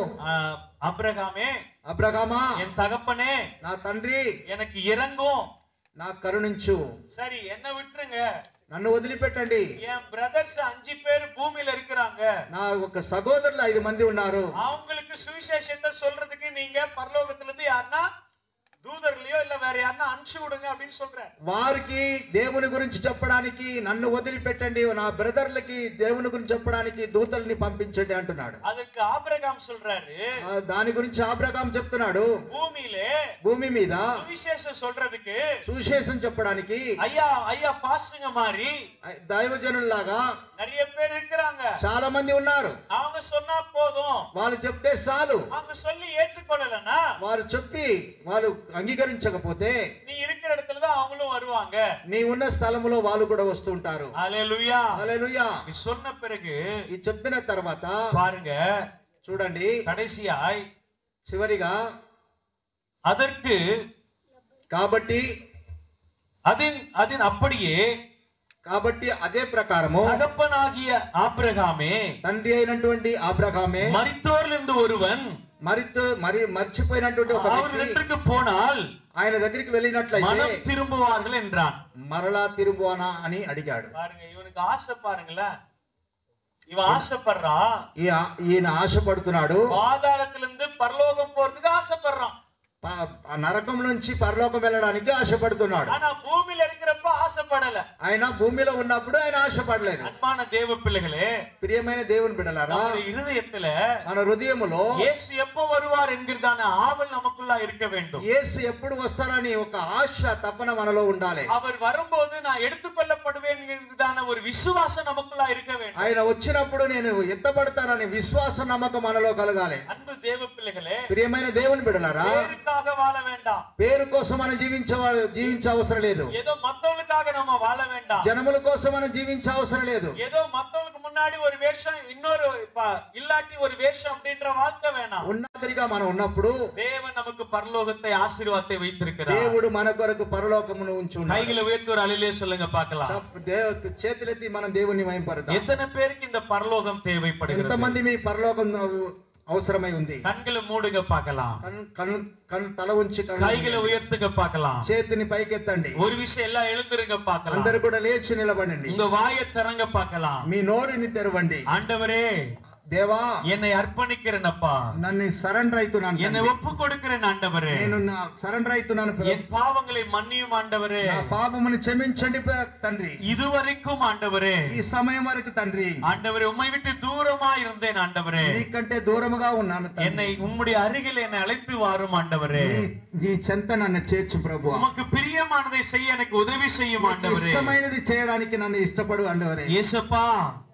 அபிரகாமா என் தகப்பனே, నా తండ్రి எனக்கு இறங்கும், నా కరుణించు, சரி என்ன விட்டுருங்க, నన్ను వదిలిపెట్టండి. என் பிரதர்ஸ் 5 பேர் பூமியில இருக்கிறாங்க, నా ఒక సహోదరులు 5 మంది ఉన్నారు, அவங்களுக்கு சுவிசேஷத்தை சொல்றதுக்கு நீங்க பரலோகத்துல இருந்து யாருன்னா దూదర్లియో இல்ல வேற யாரన్నా அனுப்பிச்சு விடுங்க அப்படினு சொல்றார். వారికి దేవుని గురించి చెప్పడానికి నన్ను వదిలిపెట్టండి, నా బ్రదర్లకి దేవుని గురించి చెప్పడానికి దూతల్ని పంపించండి అంటున్నాడు. அதுக்கு ஆபிரகாம் சொல்றாரு, దాని గురించి ఆబ్రహాం చెప్తున్నాడు, భూమి మీద సువిశేషం சொல்றதுக்கு, సువిశేషం చెప్పడానికి ஐயா பாஸ்டர்ங்க மாதிரி దైవజనుల్లాగా நிறைய பேர் இருக்காங்க, చాలా మంది ఉన్నారు. அவங்க சொன்னா போதும், వాళ్ళు చెప్తే చాలు, அவங்க சொல்லி ஏற்றுக்கொள்ளலனா, వారు చెప్పి వాళ్ళు అంగీకరించకపోతే நீ இருக்கிற இடத்துல தான் அவங்களும் வருவாங்க, నీ ఉన్న స్థలములో వాళ్ళు కూడా వస్తూ ఉంటారు. హల్లెలూయా హల్లెలూయా. ఈ சொன்ன பிறகு ఈ చెప్పిన తర్వాత பாருங்க, చూడండి, கடைசியாய் చివరిగా அதற்கு కాబట్టి அதின் அப்படியே కాబట్టి అదే ప్రకారము தகப்பனாகிய ஆபிரகாமே, తండ్రి అయినటువంటి ఆబ్రహామే, மரித்தோரிலிருந்து ஒருவன் మర్చిపోయినటువంటి ఒక వ్యక్తి పోనాల్ ఆయన దగ్గరికి వెళ్ళినట్లయితే மனம் திரும்புவார்கள் என்றான். మరలా తిరుగువానా అని అడిగాడు. பாருங்க, ఇవనికి ఆశ பாருங்களா, இவன் ஆசைப்படுறா, ఈయన ఆశపడుతున్నాడు, பாதாளத்திலிருந்து பரலோகம் போறதுக்கு ஆசைப்படுறான், నరకం నుంచి పరలోకం వెళ్ళడానికి ఆశపడుతున్నాడు. ஆனா பூமியில இருக்கிறப்ப ஆசைப்படல. ఆయన భూమిలో ఉన్నప్పుడు ఆయన ఆశపడలేదు. அன்பான தேவ பிள்ளைகளே, ప్రియమైన దేవుని బిడ్డలారా, இருதயத்துல మన హృదయములో యేసు எப்போ வருவார் என்கிறதான ஆவல் நமக்குள்ள இருக்க வேண்டும். యేసు ఎప్పుడు వస్తారని ఒక ఆశ తపన మనలో ఉండాలి. அவர் வரும்போது நான் எடுத்துக்கொள்ளப்படுவேன் என்கிறதான ஒரு விசுவாசம் நமக்குள்ள இருக்க வேண்டும். ఆయన వచ్చినప్పుడు నేను ఎత్తబడతానని విశ్వాస నమ్మకం మనలో కలగాలి. அன்பு தேவ பிள்ளைகளே, ప్రియమైన దేవుని బిడ్డలారా, வாழ வேண்டாம், పేరు కోసం మనం జీవించే అవసరం లేదు. ஏதோ மத்தவங்களுக்காக நம்ம வாழ வேண்டாம், జనముల కోసం మనం జీవించే అవసరం లేదు. ஏதோ மத்தவங்களுக்கு முன்னாடி ஒரு வேஷம், இன்னொரு இல்லாட்டி ஒரு வேஷம் அப்படின்ற வாழ்க்கை வேணாம். ఉన్నదిగా మనం ఉన్నప్పుడు தேவன் நமக்கு பரலோகத்தை ஆசீர்வாதத்தை வைத்திருக்கிறார். దేవుడు మన కొరకు పరలోకమును ఉంచున్నాడు. கைகளை உயர்த்தி ஒரு அல்லேலூயா சொல்லுங்க பார்க்கலாம். చేతులెత్తి మనం దేవుని మహిమపడదాం. எத்தனை பேருக்கு இந்த பரலோகம் தேவைப்படுகிறது? ఎంతమంది మీ పరలోకం అవసరమై ఉంది? கண்களை மூடுங்க பார்க்கலாம். తల ఉంచి கைகளை உயர்த்துங்க பார்க்கலாம். చేతిని పైకెత్తండి. ஒரு விஷயம் எல்லாம் எழுந்திருங்க பார்க்கலாம். అందరూ కూడా లేచి నిలబడండి. உங்க வாயை திறங்க பார்க்கலாம். మీ నోటిని తెరవండి. ஆண்டவரே, దేవా, என்னை అర్పణిக்கிறேనప్పா, నన్ను సరెండర్ అవుతున్నాను, என்னை ఒప్పు கொடுக்கிறேன் ఆండవరే, నేను సరెండర్ అవుతున్నాను, என் பாவங்களை மன்னியும் ஆண்டவரே, నా పాపమును క్షమించండి తండ్రి, இதுவரைக்கும் ஆண்டவரே, ఈ సమయం వరకు తండ్రి, ஆண்டவரே உம்மை விட்டு தூரமா இருந்தேன் ஆண்டவரே, నీకంటే దూరముగా ఉన్నాను తండ్రి, என்னை உம்முடைய அருகில் என்னை அழைத்து வாரும் ஆண்டவரே, నీ చెంత నన్ను చేర్చు ప్రభువా, உமக்கு பிரியமானதை செய்ய எனக்கு உதவி செய்யும் ஆண்டவரே, ఇష్టమైనది చేయడానికి నన్ను ఇష్టపడు ఆండవరే. యేసప్పా,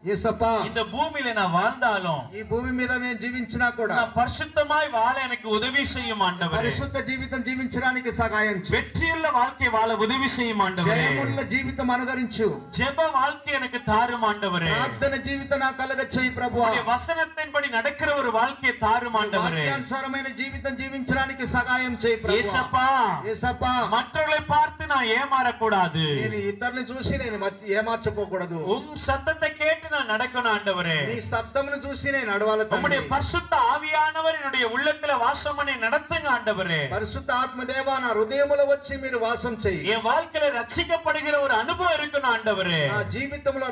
యేసప్పా, இந்த பூமியில நான் வாழ்ந்தாலும், ఈ భూమి మీద నేను జీవించినా కూడా పరిశుద్ధமாய் வாழ எனக்கு உதவி செய்யும் ஆண்டவரே, పరిశుద్ధ జీవితం జీవించడానికి సహాయం చేయి, வெற்றியுள்ள வாழ்க்கை வாழ உதவி செய்யும் ஆண்டவரே, జయముள்ள జీవితం అనుగరించు, ஜெப வாழ்க்கை எனக்கு தாரும் ஆண்டவரே, ప్రార్థన జీవితం నాకు కలగ చేయి ప్రభువా, వసనத்தின்படி நடக்கிற ஒரு வாழ்க்கையை தாரும் ఆండవరే, వాక్యానుసారమైన జీవితం జీవించడానికి సహాయం చేయి ప్రభువా. యేసప్పా, యేసప్పా, மற்றவர்களை பார்த்து நான் ஏமாறக்கூடாது, నేను ఇతరులను చూసి నేను ఏమార్చపోకూడదు, உம் சத்தத்தை கேட்டு நான் நடக்கணும் ஆண்டவரே, నీ శబ్దమును చూసి నేను నడవాలి తండ్రి, உம்முடைய பரிசுத்த ஆவியானவர் என்னுடைய உள்ளத்துல வாசம் பண்ணி நடத்துங்க ஆண்டவரே, పరిశుద్ధ ఆత్మదేవా నా హృదయములో వచ్చి మీరు వాసం చేయి, என் வாழ்க்கையில రక్షిக்கப்படுகிற ஒரு அனுபవం இருக்கணும் ஆண்டவரே, నా జీవితంలో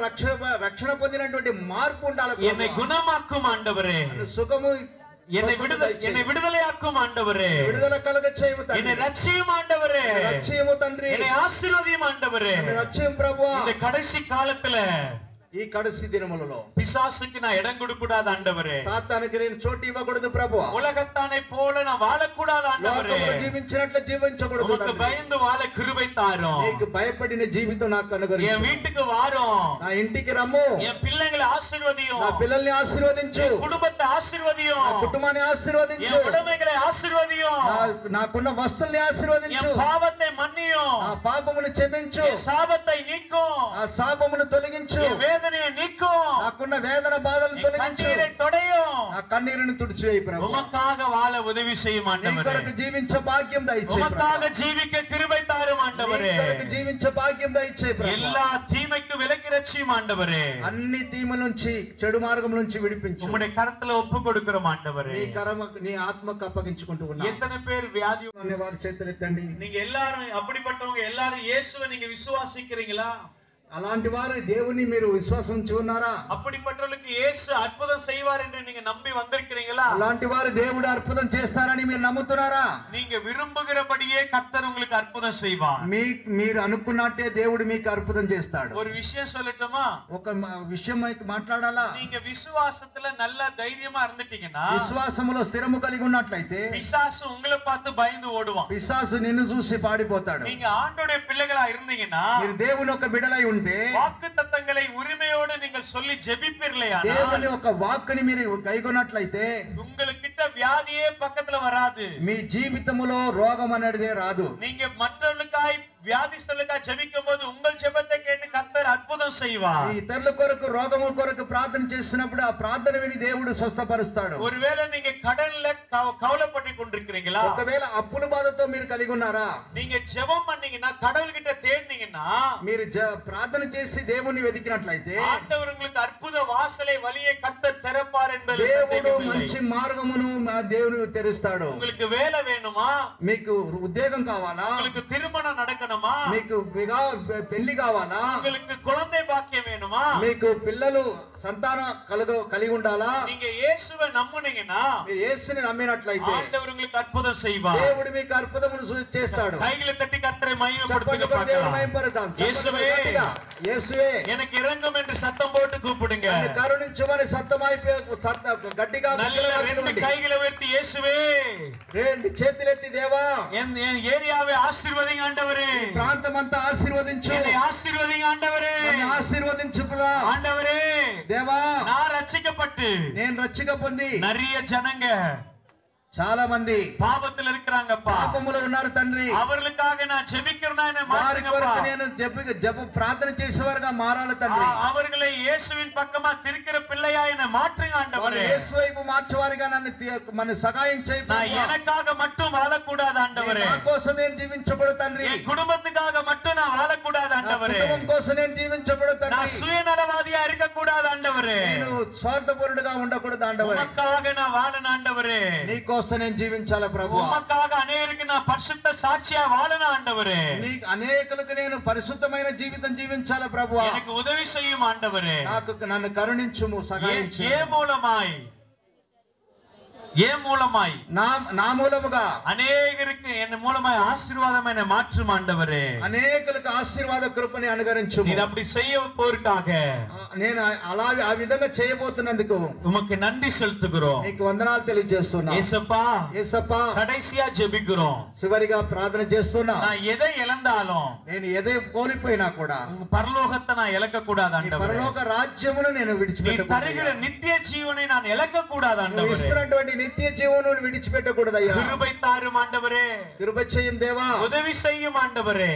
రక్షణ పొందినటువంటి మార్పు ఉండాలి, என்னை குணமாக்கும் ஆண்டவరే, సుఖము என்னை விடுதலையாக்கும் ஆண்டவரே, విడుదల కలగ చేయము తండ్రి, என்னை ரட்சியும் ஆண்டவரே, రక్షయము తండ్రి, என்னை ஆசீர்వதியும் ஆண்டவரே, రక్షయం ప్రభువా. இந்த கடைசி காலத்துல ఈ కడసి దినములలో பிசாசுக்கு நான் இடம் கொடுக்கூடாது ஆண்டவரே. సాతానుకి నేను చోటు ఇవ్వకూడదు ప్రభువా. உலகத்தானை போல நான் வாழக்கூடாது ஆண்டவரே. లోకములో జీవించినట్లు జీవించకూడదు. உமக்கு பயந்து வாழ கிருபை தாரும். నీకు భయపడిన జీవితం నాకు అనుగ్రహించు. என் வீட்டுக்கு வாரும். నా ఇంటికి రమ్ము. என் பிள்ளைகளை ஆசீర్వதியும். నా పిల్లల్ని ఆశీర్వదించు. కుటుంబத்தை ఆశీర్వదిயும். నా కుటుంబాన్ని ఆశీర్వదించు. என் உடைமைகளை ஆசீர்வதியும். నాకున్న వస్తువుల్ని ఆశీర్వదించు. என் பாவத்தை மன்னியும். ఆ పాపమును క్షమించు. என் சாபத்தை நீக்கும். ఆ శాపమును తొలగించు. என் வேதனையை நீக்கும். నాకున్న వేదన బాధలను తొలగించు. கண்ணீரை துடையும். నా కన్నీరును తుడిచివేయి ప్రభువా. உமக்காக வாழ உதவி செய்யும் నీ ஆண்டவரே. కొరకు జీవించే భాగ్యం దయచేయి. உமக்காக ஜீவிக்க கிருபை தாரும் ஆண்டவரே. నీ కొరకు జీవించే భాగ్యం దయచేయి ప్రభువా. எல்லா தீமைக்கும் விலக்கி ரட்சியும் ஆண்டவரே. అన్ని తీముల నుంచి చెడు మార్గం నుంచి విడిపించు. உம்முடைய கரத்துல ஒப்பு கொடுக்கிறோம் ஆண்டவரே. నీ ఆత్మకు అప్పగించుకుంటూ ఉన్నా. எத்தனை பேர் வியாதி అనే వారు చేతులు ఎత్తండి. நீங்க எல்லாரும் அப்படிப்பட்டவங்க எல்லாரும் இயேசுவை நீங்க விசுவாசிக்கிறீங்களா? అలాంటి వారు దేవుని మీరు విశ్వాసం ఉంచి ఉన్నారా? அப்படிப்பட்டவர்களுக்கு இயேசு அற்புதம் செய்வார் என்று நீங்க நம்பி வந்திருக்கிறீங்களா? అలాంటి వారు దేవుడు అద్భుతం చేస్తారని మీరు నమ్ముతున్నారా? நீங்க விரும்புகிறபடியே கர்த்தர் உங்களுக்கு அற்புதம் செய்வார். మీరు అనుకున్నట్టే దేవుడు మీకు అద్భుతం చేస్తాడు. ஒரு விஷயம் சொல்லட்டுமா? ఒక విషయం మాట్లాడాలా? நீங்க விசுவாசத்துல நல்ல தைரியமா இருந்துட்டீங்கன்னா, విశ్వాసములో స్థిరము కలిగి ఉన్నట్లయితే பிசாசு உங்களை பார்த்து பயந்து ஓடுவான். పిశాసు నిన్ను చూసి పాడిపోతాడు. நீங்க ஆண்டவருடைய பிள்ளைகளா இருந்தீங்கன்னா, మీరు దేవుని ఒక బిడలై ఉంటే వాక్కుతత్వங்களை ఉరిமையோடு நீங்கள் சொல்லி ஜெபிப்பீர்களே, దేవుని ఒక వాక్కుని మీరు కైగొన్నట్లయితే உங்களுக்கிட்ட வியாதியே பக்கத்துல வராது. మీ జీవితములో రోగం అనేదే రాదు. நீங்க மற்றவர்களுக்காய் வியாதிஸ்தர்களுக்காய் ஜெபிக்கும் போது உங்கள் ஜெபத்தை கேட்டு கர்த்தர் அற்புதம் செய்வார். ఈ ఇతరుల కొరకు రోగము కొరకు ప్రార్థన చేసినప్పుడు ఆ ప్రార్థన విని దేవుడు స్వస్థపరుస్తాడు. ஒருவேளை நீங்க கடன்ல கவலைப்பட்டு கொண்டிருக்கிறீங்களா? ఒకవేళ అప్పుల బాధతో మీరు కలిగి ఉన్నారా? நீங்க ஜெபம் பண்ணீங்கன்னா, கடவுள்கிட்ட தேடினீங்கன்னா, మీరు ప్రార్థన చేసి దేవుని వెతికినట్లయితే ஆண்டவர் உங்களுக்கு அற்புத வாசலை வழியை கர்த்தர் திறப்பார் என்பது దేవుడు சந்தேகமில்லை. మంచి మార్గమును మా దేవుడు తెరుస్తాడు. உங்களுக்கு வேலை வேணுமா? మీకు ఉద్యోగం కావాలా? உங்களுக்கு திருமணம் நடக்கணுமா? మీకు పెళ్లి కావాలా? உங்களுக்கு குழந்தை பாக்கியம் வேணுமா? మీకు పిల్లలు సంతానం కలిగి ఉండాలా? நீங்க இயேசுவை நம்புனீங்கன்னா, మీరు యేసుని నమ్మినట్లయితే ஆண்டவர் உங்களுக்கு அற்புதம் செய்வார். దేవుడు మీకు అద్భుతమును చేస్తాడు. கைகளை தட்டி கர்த்தரை மகிமைப்படுத்துங்க దేవుని பார்க்கலாம். మహిమపడతాం. இயேசுவே, యేసువే எனக்கு இறங்கும் என்று சத்தம் போட்டு கூப்பிடுங்க. నన్ను కరుణించమని గట్టిగా நல்ல ரெண்டு கைகளை உயர்த்தி, இயேசுவே, రెండు చేతులెత్తి దేవా என் ஏரியாவை ஆசீர்வதிங்க ஆண்டவரே. ప్రాంతమంతా ఆశీర్వదించు. என்னை ஆசீர்வதிங்க ஆண்டவரே. నన్ను ఆశీర్వదించు ஆண்டவரே, దేవా நான் ரட்சிக்கப்பட்டு నేను రక్షక పొంది நிறைய ஜனங்க చాలా మంది பாவத்தில் இருக்கிறாங்கப்பா. పాపములో ఉన్నారు తండ్రి. அவர்களுக்காக நான் ஜெபிக்கிறேன், వారి மாறுங்கப்பா. కొరకు నేను జప ప్రార్థన చేసేవారుగా మారాలి తండ్రి. அவர்களை இயேசுவின் பக்கமா திருக்கிற பிள்ளையா என்னை மாற்றுங்க వారు ஆண்டவரே. యేసు వైపు మార్చేవారుగా నన్ను సహాయం చేయి. நான் எனக்காக மட்டும் வாழக்கூடாது ஆண்டவరే. నా కోసం నేను జీవించకూడదు తండ్రి. என் குடும்பத்துக்காக மட்டும் நான் வாழக்கூடாது నా ஆண்டவரே. కుటుంబం కోసం నేను జీవించకూడదు நான் తండ్రి. சுயநலவாதியா இருக்கக்கூடாது ஆண்டவரே. నేను స్వార్థపరుడుగా ఉండకూడదు ఆండవరే. உமக்காக நான் வாழணும் ஆண்டவரே. నీ కోసం నేను జీవించాలి ప్రభువా. உமக்காக அநேகருக்கு நான் பரிசுத்த சாட்சியா வாழணும் ஆண்டவரே. నీ అనేకులకు నేను పరిశుద్ధమైన జీవితం జీవించాలి ప్రభువా. எனக்கு உதவி செய்யும் ஆண்டவரே. నన్ను కరుణించుము, సహాయం చేయి. ஏன் மூலமாய் నా మూలముగా அநேகருக்கு என் மூலமாய் ஆசீர்வாதமான மாற்றும் ஆண்டவரே. అనేకులకు ఆశీర్వాద కృపని అనుగరించుము. நீர் அப்படி செய்ய போறதுக்காக నేను అలా ఆ విధంగా చేయబోతున్నందుకు உமக்கு நன்றி செலுத்துகிறோம். నీకు వందనాలు తెలియజేస్తున్నా. ஏசப்பா, యేసప్పా, கடைசியா ஜெபிக்கிறோம். చివరిగా ప్రార్థన చేస్తున్నా. நான் எதை இழந்தாலும், నేను ఏదే కోల్పోయినా కూడా உங்க பரலோகத்தை நான் இழக்க கூடாது నీ ஆண்டவரே. పరలోక రాజ్యమును నేను நீ విడిచిపెట్టకూడదు. தருகிற நித்திய ஜீவனை நான் இழக்க கூடாது నువ్వు ஆண்டவரே. ఇస్తున్నటువంటి నిత్య జీవమును విడిచిపెట్టకూడదయ్యా. கிருபை தாரும் ஆண்டவரே. కృప చేయం దేవా. உதவி செய்யும் ஆண்டவரே.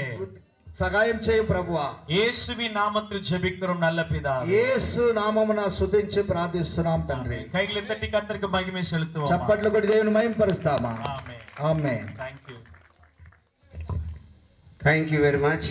సహాయం చేయం ప్రభువా. இயேசுவின் நாமத்தில் ஜெபிக்கிறோம் நல்ல பிதாவே. యేసు నామమున స్తుతించి ప్రార్థిస్తున్నాం తండ్రి. கைகளை தட்டி கர்த்தருக்கு மகிமை செலுத்துவோம். చప్పట్లు కొట్టి దేవుని మహిమపరుస్తామా. ஆமென். ఆమేన్. Thank you. Thank you very much.